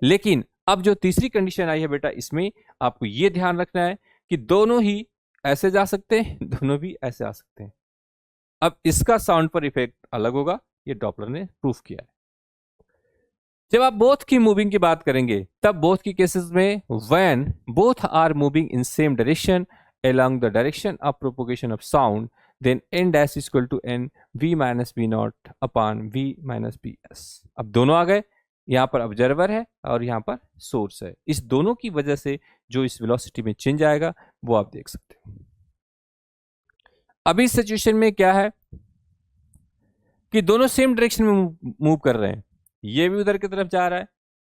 लेकिन अब जो तीसरी कंडीशन आई है बेटा, इसमें आपको ये ध्यान रखना है कि दोनों ही ऐसे जा सकते हैं, दोनों भी ऐसे आ सकते हैं। अब इसका साउंड पर इफेक्ट अलग होगा, ये डॉपलर ने प्रूफ किया है। जब आप बोथ की मूविंग की बात करेंगे, तब बोथ की केसेस में when both are moving in same direction along the direction of propagation of sound, then n dash is equal to n v minus v naught upon v minus bs। अब दोनों आ गए, यहाँ पर observer है और यहाँ पर सोर्स है, इस दोनों की वजह से जो इस वेलोसिटी में चेंज आएगा वो आप देख सकते हो। अभी सिचुएशन में क्या है कि दोनों सेम डायरेक्शन में मूव कर रहे हैं, ये भी उधर की तरफ जा रहा है,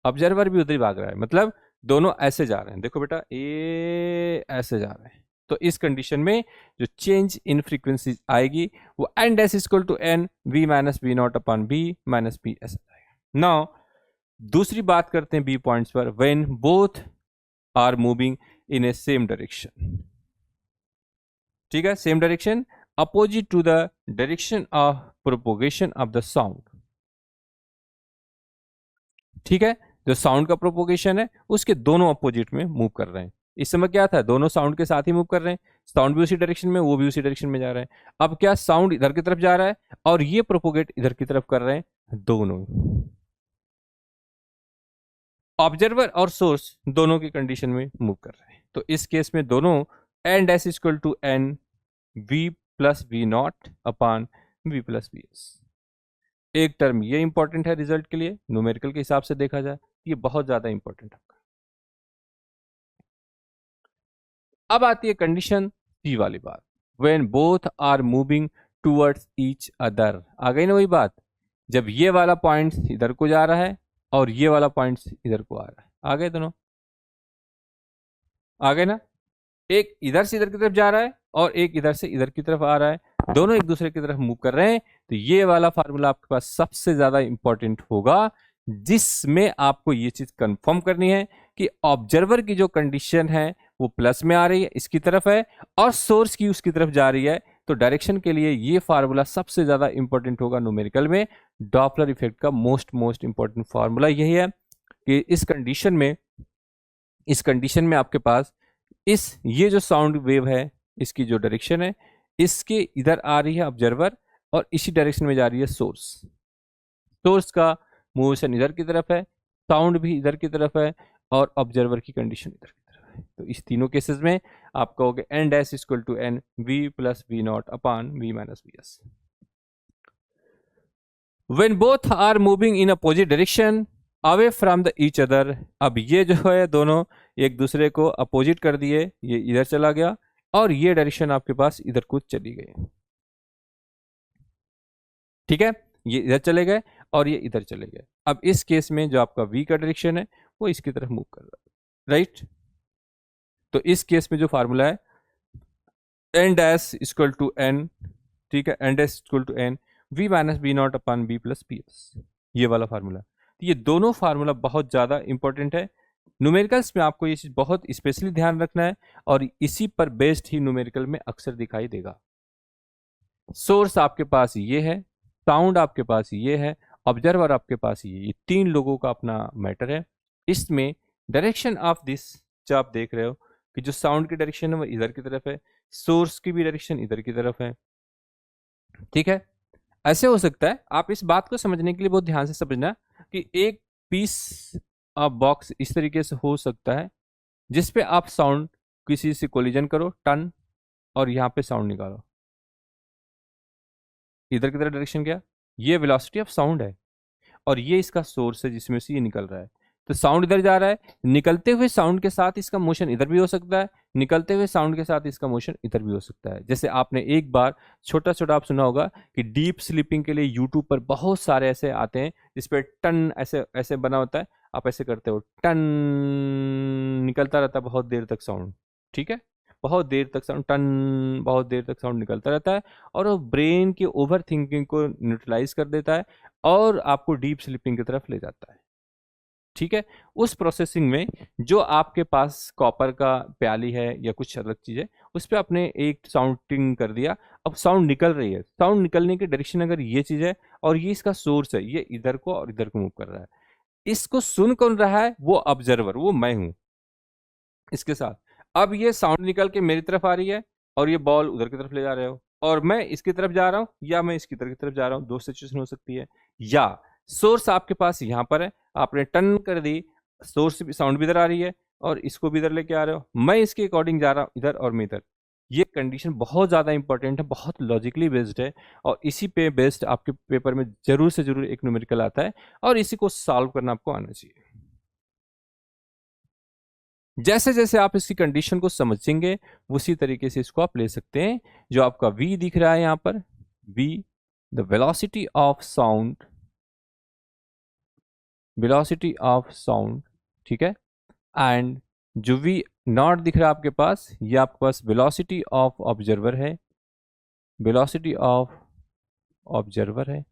ऑब्जर्वर भी उधर ही भाग रहा है, मतलब दोनों ऐसे जा रहे हैं। देखो बेटा, ये ऐसे जा रहे हैं, तो इस कंडीशन में जो चेंज इन फ्रीक्वेंसी आएगी वो n dash equal to n v minus we not upon b minus b ऐसा आएगा। नाउ दूसरी बात करते हैं बी पॉइंट्स पर, when both are moving in a same direction, ठीक है, same direction opposite to the direction of propagation of the sound, ठीक है। जो साउंड का प्रोपोगेशन है उसके दोनों अपोजिट में मूव कर रहे हैं। इस समय क्या था, दोनों साउंड के साथ ही मूव कर रहे हैं, साउंड भी उसी डायरेक्शन में, वो भी उसी डायरेक्शन में जा रहे हैं। अब क्या, साउंड इधर की तरफ जा रहा है और ये प्रोपोगेट इधर की तरफ कर रहे हैं, दोनों ऑब्जर्वर और सोर्स दोनों की कंडीशन में मूव कर रहे हैं। तो इस केस में दोनों n dash equal to n v plus v not upon v plus v s. एक टर्म ये इंपॉर्टेंट है रिजल्ट के लिए, न्यूमेरिकल के हिसाब से देखा जाए ये बहुत ज्यादा इंपॉर्टेंट है। अब आती है कंडीशन सी वाली बात, when both are moving towards each other. आ गई ना वही बात, जब ये वाला पॉइंट इधर को जा रहा है और ये वाला पॉइंट इधर को आ रहा है। आ गए दोनों, आ गए ना। एक इधर से इधर की तरफ जा रहा है और एक इधर से इधर की तरफ आ रहा है, दोनों एक दूसरे की तरफ मूव कर रहे हैं। तो ये वाला फार्मूला आपके पास सबसे ज्यादा इंपॉर्टेंट होगा, जिसमें आपको ये चीज कंफर्म करनी है कि ऑब्जर्वर की जो कंडीशन है वो प्लस में आ रही है, इसकी तरफ है, और सोर्स की उसकी तरफ जा रही है। तो डायरेक्शन के लिए ये फार्मूला सबसे ज्यादा इंपॉर्टेंट होगा न्यूमेरिकल में। डॉपलर इफेक्ट का मोस्ट इंपॉर्टेंट फार्मूला यही है कि इस कंडीशन में आपके पास ये जो साउंड वेव है इसकी जो डायरेक्शन है, इसके इधर आ रही है ऑब्जर्वर और इसी डायरेक्शन में जा रही है सोर्स। सोर्स का मोशन इधर की तरफ है, साउंड भी इधर की तरफ है, और ऑब्जर्वर की कंडीशन इधर की तरफ है। तो इस तीनों केसेस में आप कहोगे n dash equal to n v plus v not upon v minus v s. When both are moving in opposite direction away from the each other. अब ये जो है दोनों एक दूसरे को अपोजिट कर दिए, ये इधर चला गया और ये डायरेक्शन आपके पास इधर को चली गई। ठीक है, ये इधर चले गए और ये इधर चले गए। अब इस केस में जो आपका v का डायरेक्शन है वो इसकी तरफ मूव कर रहा है, राइट। तो इस केस में जो फार्मूला है n dash equal to n, ठीक है, n dash equal to n v minus we not upon b plus p s, ये वाला फार्मूला। तो ये दोनों फार्मूला बहुत ज़्यादा इंपॉर्टेंट है न्यूमेरिकल्स में, आपको ये चीज़ बहुत स्पेशली ध्यान रखना है और इसी पर बेस्ड ही न्यूमेरिकल में अक्सर दिखाई देगा। सोर्स आपके पास ये है, साउंड आपके पास ये है, ऑब्जर्वर आपके पास ये तीन लोगों का अपना मैटर है। इसमें डायरेक्शन ऑफ दिस जो आप देख रहे हो कि जो साउंड की डायरेक्शन है वो इधर की तरफ है, सोर्स की भी डायरेक्शन इधर की तरफ है। ठीक है, ऐसे हो सकता है, आप इस बात को समझने के लिए बहुत ध्यान से समझना कि एक पीस ऑफ बॉक्स इस तरीके से हो सकता है जिसपे आप साउंड किसी से कोलिजन करो, टर्न, और यहाँ पे साउंड निकालो। इधर की तरफ डायरेक्शन क्या, ये वेलोसिटी ऑफ साउंड है और ये इसका सोर्स है जिसमें से ये निकल रहा है। तो साउंड इधर जा रहा है, निकलते हुए साउंड के साथ इसका मोशन इधर भी हो सकता है, निकलते हुए साउंड के साथ इसका मोशन इधर भी हो सकता है। जैसे आपने एक बार छोटा छोटा आप सुना होगा कि डीप स्लीपिंग के लिए यूट्यूब पर बहुत सारे ऐसे आते हैं जिसपे टन ऐसे ऐसे बना होता है, आप ऐसे करते हो टन, निकलता रहता है बहुत देर तक साउंड। ठीक है, बहुत देर तक साउंड टन, बहुत देर तक साउंड निकलता रहता है और वो ब्रेन की ओवर थिंकिंग को न्यूट्रलाइज कर देता है और आपको डीप स्लीपिंग की तरफ ले जाता है। ठीक है, उस प्रोसेसिंग में जो आपके पास कॉपर का प्याली है या कुछ अलग चीज है, उस पर आपने एक साउंडिंग कर दिया, अब साउंड निकल रही है, साउंड निकलने की डायरेक्शन अगर ये चीज है और ये इसका सोर्स है, ये इधर को और इधर को मूव कर रहा है। इसको सुन कौन रहा है, वो ऑब्जर्वर, वो मैं हूं इसके साथ। अब ये साउंड निकल के मेरी तरफ आ रही है और ये बॉल उधर की तरफ ले जा रहे हो, और मैं इसकी तरफ जा रहा हूँ या मैं इसकी तरफ जा रहा हूँ, दो सिचुएशन हो सकती है। या सोर्स आपके पास यहाँ पर है, आपने टर्न कर दी, सोर्स भी साउंड भी इधर आ रही है और इसको भी इधर लेके आ रहे हो, मैं इसके अकॉर्डिंग जा रहा हूँ इधर और मैं इधर। ये कंडीशन बहुत ज़्यादा इंपॉर्टेंट है, बहुत लॉजिकली बेस्ड है और इसी पे बेस्ड आपके पेपर में जरूर से जरूर एक न्यूमेरिकल आता है और इसी को सॉल्व करना आपको आना चाहिए। जैसे जैसे आप इसकी कंडीशन को समझेंगे उसी तरीके से इसको आप ले सकते हैं। जो आपका v दिख रहा है यहाँ पर, v the velocity of sound, velocity of sound, ठीक है, एंड जो v नॉट दिख रहा है आपके पास, ये आपके पास वेलोसिटी ऑफ ऑब्जर्वर है, वेलोसिटी ऑफ ऑब्जर्वर है,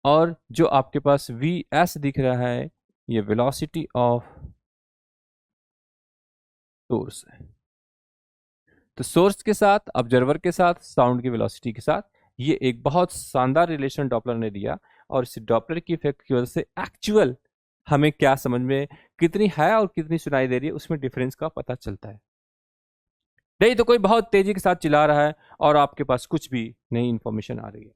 और जो आपके पास vs दिख रहा है ये वेलोसिटी ऑफ सोर्स है। तो सोर्स के साथ, ऑब्जर्वर के साथ, साउंड की वेलोसिटी के साथ ये एक बहुत शानदार रिलेशन डॉपलर ने दिया और इस डॉपलर की इफेक्ट की वजह से एक्चुअल हमें क्या समझ में कितनी है और कितनी सुनाई दे रही है उसमें डिफरेंस का पता चलता है। नहीं तो कोई बहुत तेजी के साथ चिल्ला रहा है और आपके पास कुछ भी नई इंफॉर्मेशन आ रही है।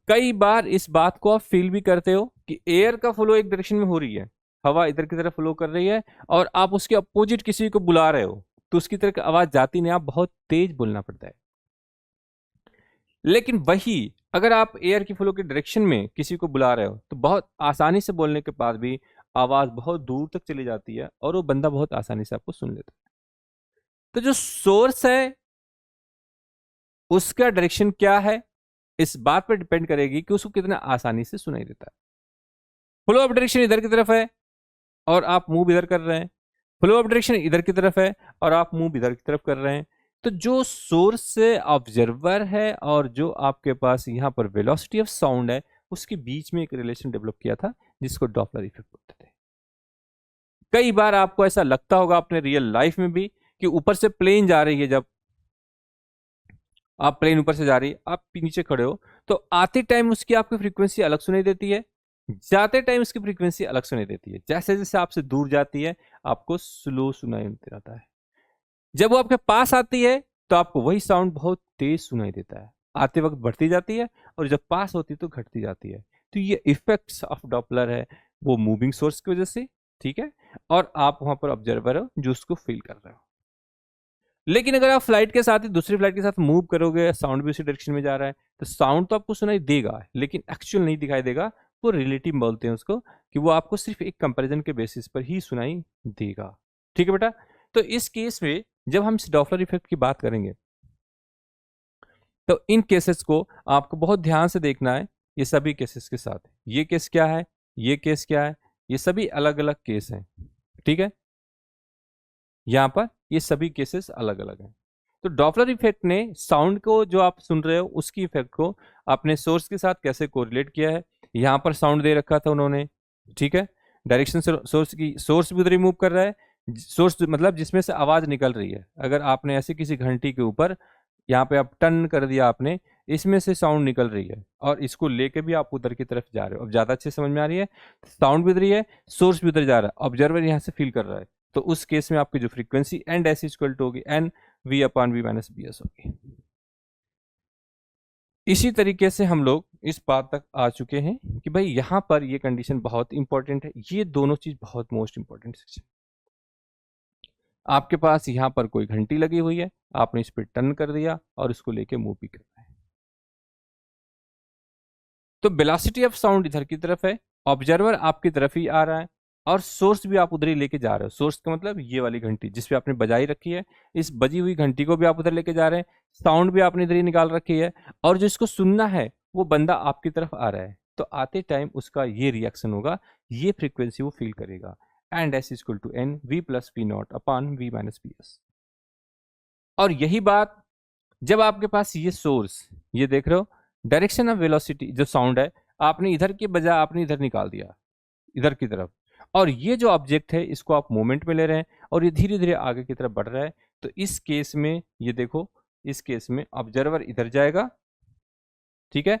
कई बार इस बात को आप फील भी करते हो कि एयर का फ्लो एक डायरेक्शन में हो रही है, हवा इधर की तरफ फ्लो कर रही है और आप उसके अपोजिट किसी को बुला रहे हो तो उसकी तरफ आवाज जाती नहीं, आप बहुत तेज बोलना पड़ता है। लेकिन वही अगर आप एयर की फ्लो के डायरेक्शन में किसी को बुला रहे हो तो बहुत आसानी से बोलने के बाद भी आवाज बहुत दूर तक चली जाती है और वो बंदा बहुत आसानी से आपको सुन लेता है। तो जो सोर्स है उसका डायरेक्शन क्या है इस बात पर डिपेंड करेगी कि उसको कितना आसानी से सुनाई देता है। फ्लो ऑफ डायरेक्शन इधर की तरफ है और आप मूव इधर कर रहे हैं, फ्लो ऑफ डायरेक्शन इधर की तरफ है और आप मूव इधर की तरफ कर रहे हैं। तो जो सोर्स से ऑब्जर्वर है और जो आपके पास यहाँ पर वेलोसिटी ऑफ साउंड है उसके बीच में एक रिलेशन डेवलप किया था जिसको डॉपलर इफेक्ट बोलते थे। कई बार आपको ऐसा लगता होगा अपने रियल लाइफ में भी कि ऊपर से प्लेन जा रही है, जब आप प्लेन ऊपर से जा रही है, आप नीचे खड़े हो तो आते टाइम उसकी आपकी फ्रीक्वेंसी अलग सुनाई देती है, जाते टाइम उसकी फ्रीक्वेंसी अलग सुनाई देती है। जैसे जैसे आपसे दूर जाती है आपको स्लो सुनाई देता है, जब वो आपके पास आती है तो आपको वही साउंड बहुत तेज सुनाई देता है, आते वक्त बढ़ती जाती है और जब पास होती है तो घटती जाती है। तो ये इफेक्ट्स ऑफ डॉपलर है वो मूविंग सोर्स की वजह से, ठीक है, और आप वहां पर ऑब्जर्वर हो जो उसको फील कर रहे हो। लेकिन अगर आप फ्लाइट के साथ ही दूसरी फ्लाइट के साथ मूव करोगे, साउंड भी उसी डायरेक्शन में जा रहा है, तो साउंड तो आपको सुनाई देगा लेकिन एक्चुअल नहीं दिखाई देगा। वो रिलेटिव बोलते हैं उसको, कि वो आपको सिर्फ एक कंपैरिजन के बेसिस पर ही सुनाई देगा। ठीक है बेटा। तो इस केस में जब हम इस डॉपलर इफेक्ट की बात करेंगे तो इन केसेस को आपको बहुत ध्यान से देखना है। ये सभी केसेस के साथ, ये केस क्या है, ये केस क्या है, ये सभी अलग अलग केस हैं, ठीक है। यहाँ पर ये सभी केसेस अलग अलग हैं। तो डॉपलर इफेक्ट ने साउंड को जो आप सुन रहे हो उसकी इफेक्ट को अपने सोर्स के साथ कैसे कोरिलेट किया है। यहाँ पर साउंड दे रखा था उन्होंने, ठीक है, डायरेक्शन से सोर्स की, सोर्स भी उधर ही मूव कर रहा है, सोर्स मतलब जिसमें से आवाज निकल रही है। अगर आपने ऐसे किसी घंटी के ऊपर यहाँ पे आप टर्न कर दिया आपने, इसमें से साउंड निकल रही है और इसको लेके भी आप उधर की तरफ जा रहे हो। अब ज्यादा अच्छे समझ में आ रही है, साउंड भी उधर ही है, सोर्स भी उधर जा रहा है, ऑब्जर्वर यहाँ से फील कर रहा है। तो उस केस में आपकी जो frequency and S equal to होगी N we upon we minus B S होगी। इसी तरीके से हम लोग इस बात तक आ चुके हैं कि भाई यहाँ पर ये कंडीशन बहुत इंपॉर्टेंट है, ये दोनों चीज बहुत मोस्ट इंपॉर्टेंट है। आपके पास यहाँ पर कोई घंटी लगी हुई है, आपने इस पर टर्न कर दिया और इसको लेके मूव भी करना है। तो वेलोसिटी ऑफ साउंड इधर की तरफ है, ऑब्जर्वर आपकी तरफ ही आ रहा है और सोर्स भी आप उधर ही लेके जा रहे हो। सोर्स का मतलब ये वाली घंटी जिस पे आपने बजाई रखी है, इस बजी हुई घंटी को भी आप उधर लेके जा रहे हैं, साउंड भी आपने इधर ही निकाल रखी है और जो इसको सुनना है वो बंदा आपकी तरफ आ रहा है। तो आते टाइम उसका ये रिएक्शन होगा, ये फ्रीक्वेंसी वो फील करेगा। N S equal to n v plus v not upon we minus v s. और यही बात जब आपके पास ये सोर्स, ये देख रहे हो डायरेक्शन ऑफ वेलोसिटी जो साउंड है, आपने इधर के बजाय आपने इधर निकाल दिया, इधर की तरफ, और ये जो ऑब्जेक्ट है इसको आप मोमेंट में ले रहे हैं और ये धीरे धीरे आगे की तरफ बढ़ रहा है। तो इस केस में ये देखो, इस केस में ऑब्जर्वर इधर जाएगा, ठीक है,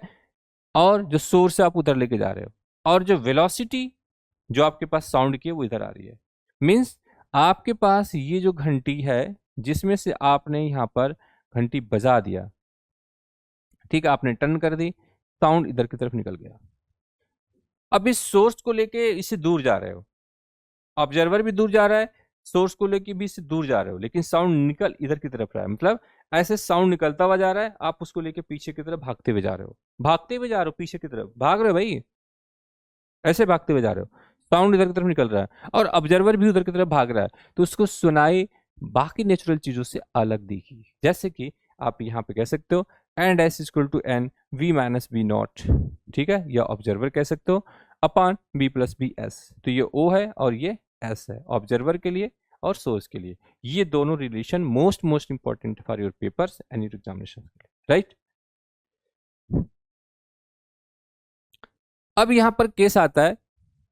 और जो सोर्स है आप उधर लेके जा रहे हो और जो वेलोसिटी जो आपके पास साउंड की है वो इधर आ रही है। मीन्स आपके पास ये जो घंटी है जिसमें से आपने यहाँ पर घंटी बजा दिया, ठीक है, आपने टर्न कर दी, साउंड इधर की तरफ निकल गया। अब इस सोर्स को लेके इससे दूर जा रहे हो, ऑब्जर्वर भी दूर जा रहा है, सोर्स को लेके भी इससे दूर जा रहे हो, लेकिन साउंड निकल इधर की तरफ रहा है। मतलब ऐसे साउंड निकलता हुआ जा रहा है, आप उसको लेके पीछे की तरफ भागते हुए जा रहे हो, भागते हुए जा रहे हो, पीछे की तरफ भाग रहे हो भाई, ऐसे भागते हुए जा रहे हो, साउंड इधर की तरफ निकल रहा है और ऑब्जर्वर भी उधर की तरफ भाग रहा है। तो उसको सुनाई बाकी नेचुरल चीजों से अलग दिखी। जैसे कि आप यहाँ पे कह सकते हो n S equal to n v minus b not, ठीक है, या ऑब्जर्वर कह सकते हो upon b plus b s. तो ये ओ है और ये एस है ऑब्जर्वर के लिए और सोर्स के लिए। ये दोनों relation most important for your papers and your examination, right. अब यहां पर केस आता है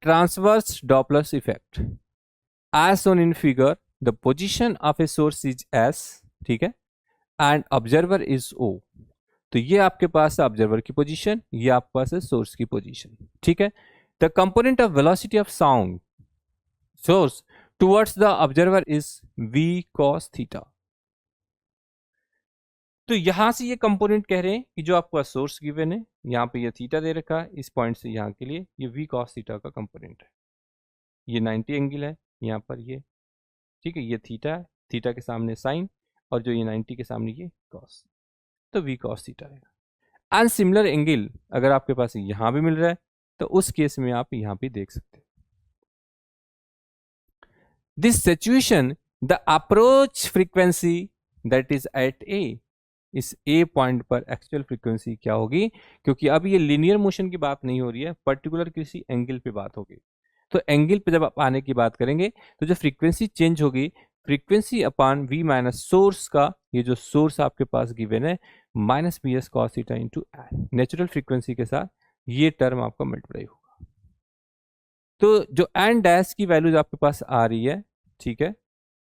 transverse Doppler effect. As shown in figure, the position of a source is S, ठीक है, एंड ऑब्जर्वर इज O। तो ये आपके पास है ऑब्जर्वर की पोजीशन, ये आपके पास है सोर्स की पोजीशन, ठीक है। The component of velocity of sound source towards the observer is V cos theta. तो यहां से ये कंपोनेंट कह रहे हैं कि जो आपका सोर्स गिवन है, यहाँ पे ये थीटा दे रखा है, इस पॉइंट से यहाँ के लिए ये v cos थीटा का कंपोनेंट है, ये 90 एंगल है यहाँ पर ये, ठीक है, ये थीटा है, थीटा के सामने साइन, और जो ये 90 के सामने ये cos, तो v cos थीटा आएगा। एंड सिमिलर एंगल अगर आपके पास यहाँ भी मिल रहा है तो उस केस में आप यहाँ भी देख सकते हैं। This situation the approach frequency that is at A, इस ए पॉइंट पर एक्चुअल फ्रीक्वेंसी क्या होगी, क्योंकि अब ये लीनियर मोशन की बात नहीं हो रही है, पर्टिकुलर किसी एंगल पे बात होगी। तो एंगल पे जब आप आने की बात करेंगे तो जो फ्रीक्वेंसी चेंज होगी, frequency upon v minus source का, ये जो सोर्स आपके पास गिवन है minus B s cos theta into n, natural frequency के साथ ये टर्म आपका मल्टीप्लाई होगा। तो जो एन डैश की वैल्यूज आपके पास आ रही है, ठीक है,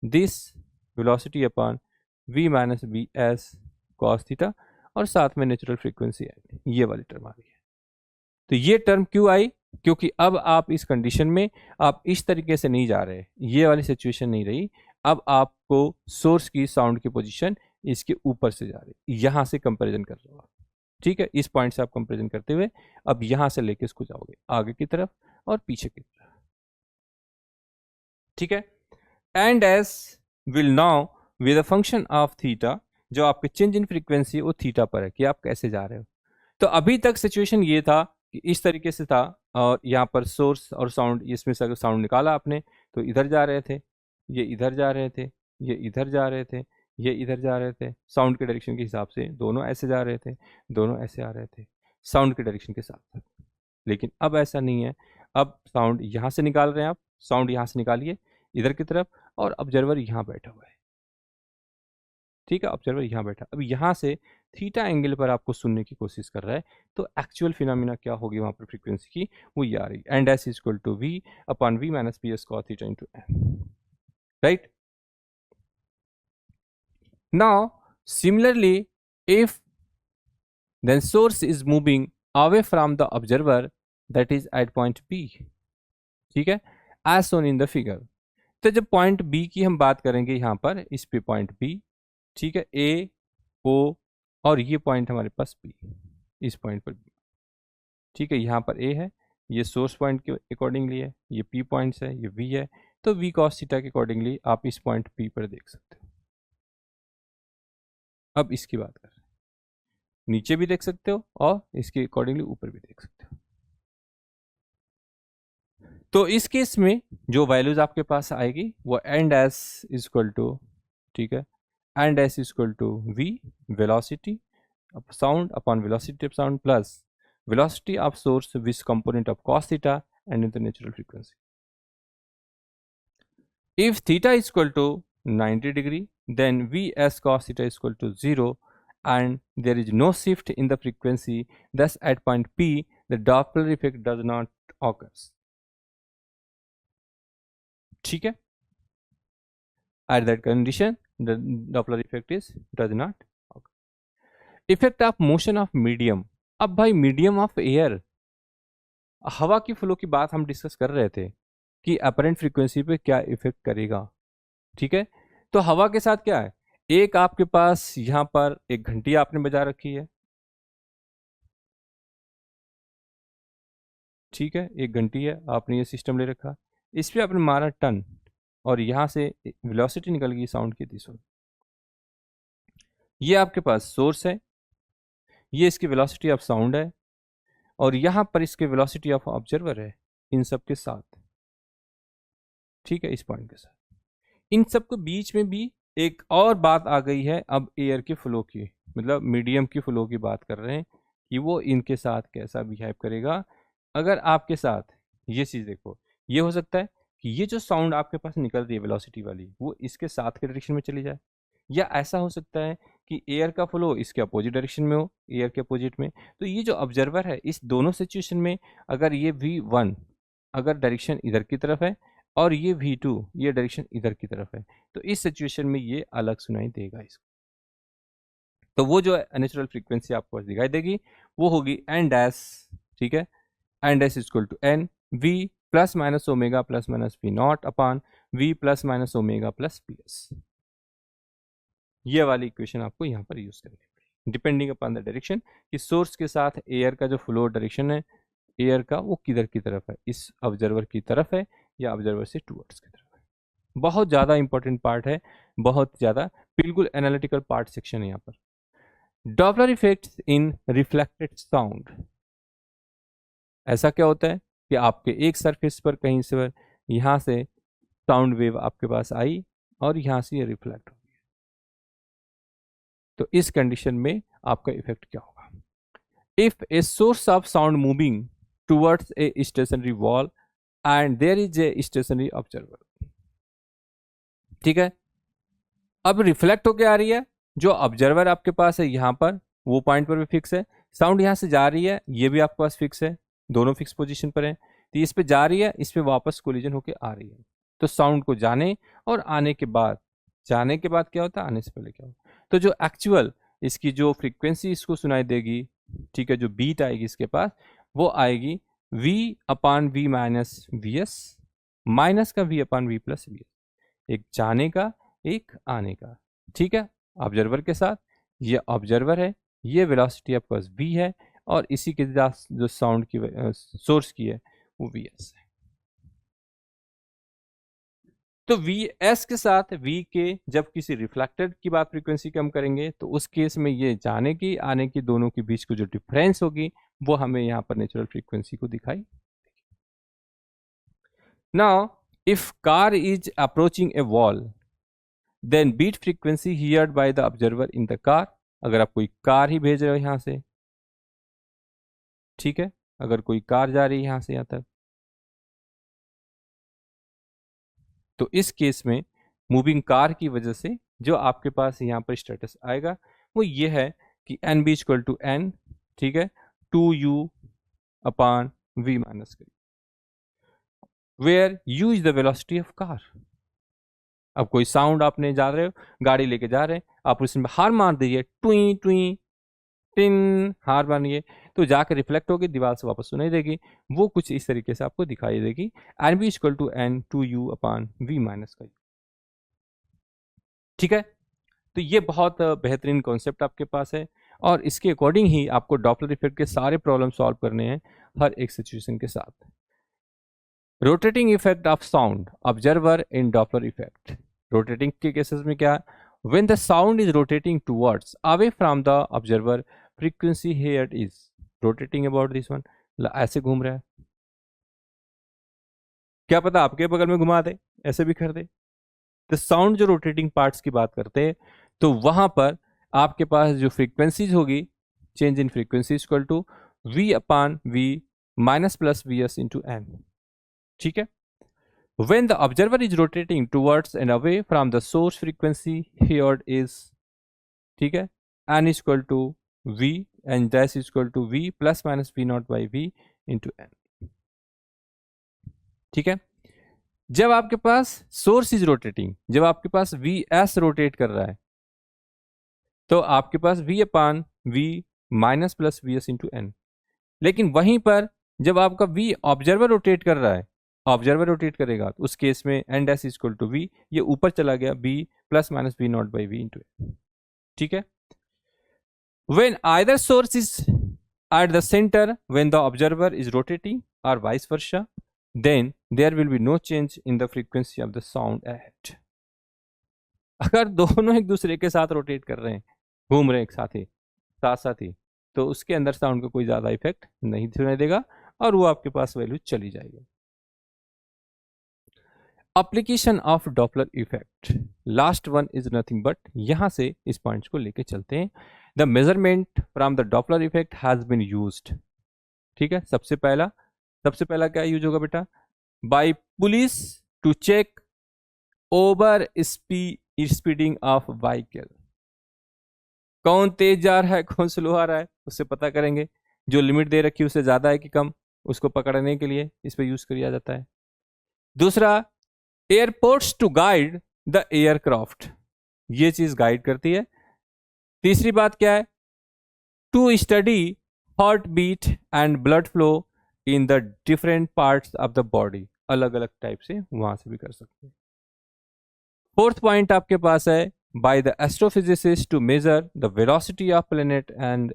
this velocity upon v minus B s cos theta, और साथ में नेचुरल फ्रीक्वेंसी आई, ये वाली टर्म आ रही है। तो ये टर्म क्यों आई, क्योंकि अब आप इस कंडीशन में आप इस तरीके से नहीं जा रहे, ये वाली सिचुएशन नहीं रही, अब आपको सोर्स की साउंड की पोजीशन इसके ऊपर से जा रही, यहां से कंपैरिजन कर रहे हो आप, ठीक है, इस पॉइंट से आप कंपैरिजन करते हुए अब यहां से लेके इसको जाओगे आगे की तरफ और पीछे की तरफ, ठीक है। N S will now with a function of theta, जो आपके चेंज इन फ्रीक्वेंसी वो थीटा पर है कि आप कैसे जा रहे हो। तो अभी तक सिचुएशन ये था कि इस तरीके से था, और यहाँ पर सोर्स और साउंड, इसमें से अगर साउंड निकाला आपने तो इधर जा रहे थे, ये इधर जा रहे थे, ये इधर जा रहे थे, ये इधर जा रहे थे, साउंड के डायरेक्शन के हिसाब से दोनों ऐसे जा रहे थे, दोनों ऐसे आ रहे थे साउंड के डायरेक्शन के साथ साथ। लेकिन अब ऐसा नहीं है, अब साउंड यहाँ से निकाल रहे हैं आप, साउंड यहाँ से निकालिए इधर की तरफ, और ऑब्जर्वर यहाँ बैठा हुआ है, ठीक है, ऑब्जर्वर यहाँ बैठा, अब यहाँ से थीटा एंगल पर आपको सुनने की कोशिश कर रहा है, तो एक्चुअल फिनोमिना क्या होगी वहां पर फ्रीक्वेंसी की, वो ये आ रही, n s is equal to v upon we minus p s cos theta into n, right. Now similarly if then source is moving away from the observer that is at point B, ठीक है, as shown in the figure। तो जब point B की हम बात करेंगे यहाँ पर, इस पे पॉइंट B, ठीक है, A O, और ये पॉइंट हमारे पास B, इस पॉइंट पर B, ठीक है, यहाँ पर A है, ये सोर्स पॉइंट के अकॉर्डिंगली है, ये P पॉइंट्स है, ये V है, तो V cos थीटा के अकॉर्डिंगली आप इस पॉइंट P पर देख सकते हो। अब इसकी बात कर रहे हैं, नीचे भी देख सकते हो और इसके अकॉर्डिंगली ऊपर भी देख सकते हो। तो इस केस में जो वैल्यूज आपके पास आएगी वो n s is equal to, ठीक है, n s is equal to v velocity sound upon velocity of sound plus velocity of source which component of cos theta and in the natural frequency. If theta is equal to 90 degree then vs cos theta is equal to 0 and there is no shift in the frequency, thus at point P the Doppler effect does not occurs, ठीक है, at that condition the Doppler effect is does not occur। effect of motion of medium, अब भाई medium of air, हवा की flow की बात हम discuss कर रहे थे कि अपरेंट फ्रीक्वेंसी पे क्या इफेक्ट करेगा, ठीक है। तो हवा के साथ क्या है, एक आपके पास यहां पर एक घंटी आपने बजा रखी है, ठीक है, एक घंटी है, आपने ये सिस्टम ले रखा, इस पे आपने मारा टन, और यहां से वेलोसिटी निकल गई साउंड की दिशा। ये आपके पास सोर्स है, ये इसकी वेलोसिटी ऑफ साउंड है, और यहां पर इसके वेलोसिटी ऑफ ऑब्जर्वर है, इन सब के साथ, ठीक है, इस पॉइंट के साथ। इन सब के बीच में भी एक और बात आ गई है, अब एयर के फ्लो की, मतलब मीडियम की फ्लो की बात कर रहे हैं कि वो इनके साथ कैसा बिहेव करेगा। अगर आपके साथ ये चीज़ देखो, ये हो सकता है कि ये जो साउंड आपके पास निकल रही है वेलोसिटी वाली, वो इसके साथ के डायरेक्शन में चली जाए, या ऐसा हो सकता है कि एयर का फ्लो इसके अपोजिट डायरेक्शन में हो, एयर के अपोजिट में। तो ये जो ऑब्जर्वर है, इस दोनों सिचुएशन में अगर ये V1 अगर डायरेक्शन इधर की तरफ है और ये V2 ये डायरेक्शन इधर की तरफ है, तो इस सिचुएशन में ये अलग सुनाई देगा इसको। तो वो जो नेचुरल फ्रीक्वेंसी आपको दिखाई देगी वो होगी एन डैश, ठीक है, n dash equal to n v plus minus omega plus minus p not upon v plus minus omega plus p s. ये वाली इक्वेशन आपको यहाँ पर यूज करनी है। डिपेंडिंग अपॉन द डायरेक्शन, कि सोर्स के साथ एयर का जो फ्लो डायरेक्शन है एयर का वो किधर की तरफ है, इस ऑब्जर्वर की तरफ है या ऑब्जर्वर से टुवर्ड्स की तरफ है। बहुत ज़्यादा इंपॉर्टेंट पार्ट है, बहुत ज़्यादा, बिल्कुल एनालिटिकल पार्ट सेक्शन है यहाँ पर। डॉपलर इफेक्ट्स इन रिफ्लेक्टेड साउंड। ऐसा क्या होता है कि आपके एक सरफेस पर कहीं से यहाँ से साउंड वेव आपके पास आई और यहाँ से ये रिफ्लेक्ट हो गई, तो इस कंडीशन में आपका इफेक्ट क्या होगा? If a source of sound moving towards a stationary wall and there is a stationary observer, ठीक है, अब रिफ्लेक्ट होके आ रही है, जो ऑब्जर्वर आपके पास है यहाँ पर वो पॉइंट पर भी फिक्स है, साउंड यहाँ से जा रही है ये भी आपके पास फिक्स है, दोनों फिक्स पोजीशन पर है, तो इस पे जा रही है इस पे वापस कोलिजन होके आ रही है। तो साउंड को जाने और आने के बाद, जाने के बाद क्या होता है, आने से पहले क्या होता है, तो जो एक्चुअल इसकी जो फ्रीक्वेंसी इसको सुनाई देगी, ठीक है, जो बीट आएगी इसके पास वो आएगी v upon v minus v s, minus का v upon v plus v s, एक जाने का एक आने का, ठीक है, ऑब्जर्वर के साथ, ये ऑब्जर्वर है, ये वेलोसिटी आपके पास v है और इसी के साथ जो साउंड की सोर्स की है वो vs है। तो vs के साथ v के जब किसी रिफ्लेक्टेड की बात फ्रीक्वेंसी की हम करेंगे तो उस केस में ये जाने की आने की दोनों के बीच को जो डिफरेंस होगी वो हमें यहाँ पर नेचुरल फ्रीक्वेंसी को दिखाई। Now if car is approaching a wall then beat frequency heard by the observer in the car, अगर आप कोई कार ही भेज रहे हो यहाँ से, ठीक है, अगर कोई कार जा रही है यहाँ से यहाँ तक, तो इस केस में मूविंग कार की वजह से जो आपके पास यहाँ पर स्टेटस आएगा वो ये है कि n b equal to n, ठीक है, 2u अपान v माइनस करी, where u is the velocity of car. अब कोई साउंड आपने जा रहे हो, गाड़ी लेके जा रहे हैं, आप उसमें हार मार दीजिए, टुई टुई टिन, हार मारिए, तो जाकर रिफ्लेक्ट होगी दीवार से वापस सुनाई देगी, वो कुछ इस तरीके से आपको दिखाई देगी, n b equal to n 2u upon v minus का, ठीक है। तो ये बहुत बेहतरीन कॉन्सेप्ट आपके पास है और इसके अकॉर्डिंग ही आपको डॉपलर इफेक्ट के सारे प्रॉब्लम सॉल्व करने हैं हर एक सिचुएशन के साथ। Rotating effect of sound observer in Doppler effect. Rotating के केसेस में क्या, when the sound is rotating towards away from the observer frequency here is rotating about this one, ऐसे घूम रहा है, क्या पता आपके बगल में घुमा दे, ऐसे भी कर दे। तो साउंड जो रोटेटिंग पार्ट्स की बात करते हैं तो वहां पर आपके पास जो फ्रीक्वेंसीज होगी, change in frequency equal to v upon v minus plus v s into N, ठीक है। When the observer is rotating towards and away from the source frequency here is, ठीक है, n is equal to v and dash is equal to v plus minus v naught by v into n, ठीक है। जब आपके पास source is rotating, जब आपके पास V S rotate कर रहा है तो आपके पास v upon v minus plus v s into n, लेकिन वहीं पर जब आपका v ऑब्जर्वर रोटेट कर रहा है, ऑब्जर्वर रोटेट करेगा तो उस केस में N dash equal to V, ये ऊपर चला गया b plus minus we not by V into N, ठीक है। When either source is at the centre when the observer is rotating और vice versa, then there will be no change in the frequency of the sound at. अगर दोनों एक दूसरे के साथ rotate कर रहे हैं, घूम रहे हैं एक साथ ही, तो उसके अंदर साउंड का कोई ज्यादा इफेक्ट नहीं सुनाई देगा और वो आपके पास वैल्यू चली जाएगी। Application of Doppler effect, last one is nothing but, यहां से इस पॉइंट्स को लेके चलते हैं। The measurement from the Doppler effect has been used, ठीक है। सबसे पहला क्या यूज होगा बेटा, by police to check over speeding of vehicle, कौन तेज जा रहा है कौन स्लो आ रहा है उससे पता करेंगे, जो लिमिट दे रखी है उससे ज्यादा है कि कम, उसको पकड़ने के लिए इस पे यूज किया जाता है। दूसरा, airports to guide the aircraft, ये चीज गाइड करती है। तीसरी बात क्या है, to study heart beat and blood flow in the different parts of the body, अलग अलग टाइप से वहां से भी कर सकते हैं। फोर्थ पॉइंट आपके पास है by the astrophysicist to measure the velocity of planet and,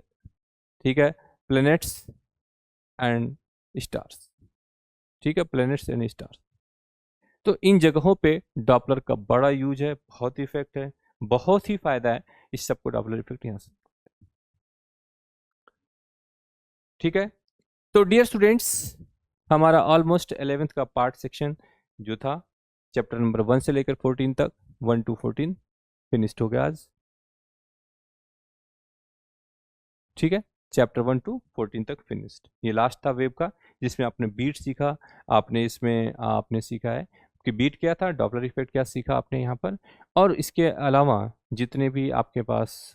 ठीक है, प्लेनेट्स एंड स्टार्स, ठीक है, प्लेनेट्स एंड स्टार्स। तो इन जगहों पे डॉपलर का बड़ा यूज है, बहुत इफेक्ट है, बहुत ही फायदा है इस सबको डॉपलर इफेक्ट यहाँ से, ठीक है। तो डियर स्टूडेंट्स, हमारा ऑलमोस्ट 11th का पार्ट सेक्शन जो था चैप्टर नंबर 1 से लेकर 14 तक, 1 to 14 फिनिश्ड हो गया आज, ठीक है। चैप्टर 1 to 14 तक फिनिश्ड। ये लास्ट था वेव का, जिसमें आपने बीट सीखा, आपने इसमें आपने सीखा है कि बीट क्या था, डॉपलर इफेक्ट क्या सीखा आपने यहाँ पर, और इसके अलावा जितने भी आपके पास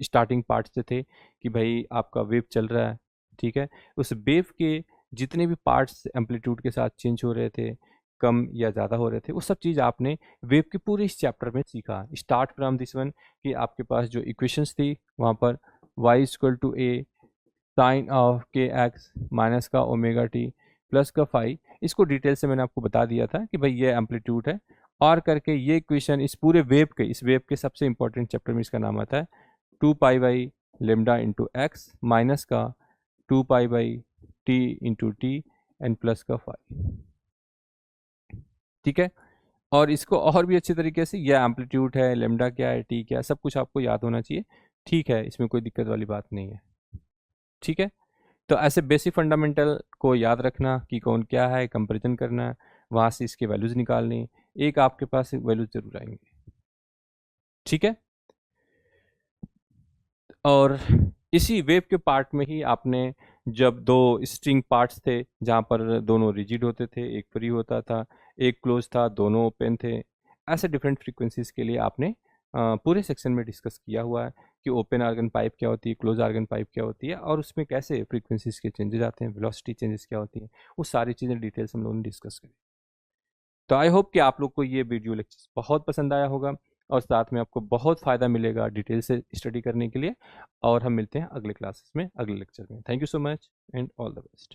स्टार्टिंग पार्ट्स थे कि भाई आपका वेव चल रहा है, ठीक है, उस वेव के जितने भी पार्ट्स एम्पलीट्यूड के साथ चेंज हो रहे थे, कम या ज़्यादा हो रहे थे, वो सब चीज़ आपने वेव के पूरे इस चैप्टर में सीखा। स्टार्ट फ्रॉम दिस वन कि आपके पास जो इक्वेशंस थी वहाँ पर y equal to a sine of k x minus का ओमेगा टी प्लस का फाई, इसको डिटेल से मैंने आपको बता दिया था कि भाई ये एम्पलीट्यूड है, और करके ये इक्वेशन इस पूरे वेव के, इस वेव के सबसे इंपॉर्टेंट चैप्टर में इसका नाम आता है 2 pi lambda into x minus का 2 pi t into t and plus का फाई, ठीक है। और इसको और भी अच्छे तरीके से, यह एम्पलीट्यूड है, लेमडा क्या है, टी क्या है, सब कुछ आपको याद होना चाहिए, ठीक है, इसमें कोई दिक्कत वाली बात नहीं है, ठीक है। तो ऐसे बेसिक फंडामेंटल को याद रखना कि कौन क्या है, कंपैरिजन करना, वहाँ से इसके वैल्यूज़ निकालनी, एक आपके पास वैल्यूज जरूर आएंगे, ठीक है। और इसी वेव के पार्ट में ही आपने जब दो स्ट्रिंग पार्ट्स थे जहाँ पर दोनों रिजिड होते थे, एक फ्री होता था, एक क्लोज था, दोनों ओपन थे, ऐसे डिफरेंट फ्रीक्वेंसीज के लिए आपने पूरे सेक्शन में डिस्कस किया हुआ है कि ओपन आर्गन पाइप क्या होती है, क्लोज आर्गन पाइप क्या होती है, और उसमें कैसे फ्रीक्वेंसीज के चेंजेस आते हैं, वेलोसिटी चेंजेस क्या होती है, वो सारी चीज़ें डिटेल्स हम लोगों ने डिस्कस करी। तो आई होप कि आप लोग को ये वीडियो लेक्चर बहुत पसंद आया होगा, और साथ में आपको बहुत फ़ायदा मिलेगा डिटेल से स्टडी करने के लिए, और हम मिलते हैं अगले क्लासेस में, अगले लेक्चर में। Thank you so much and all the best.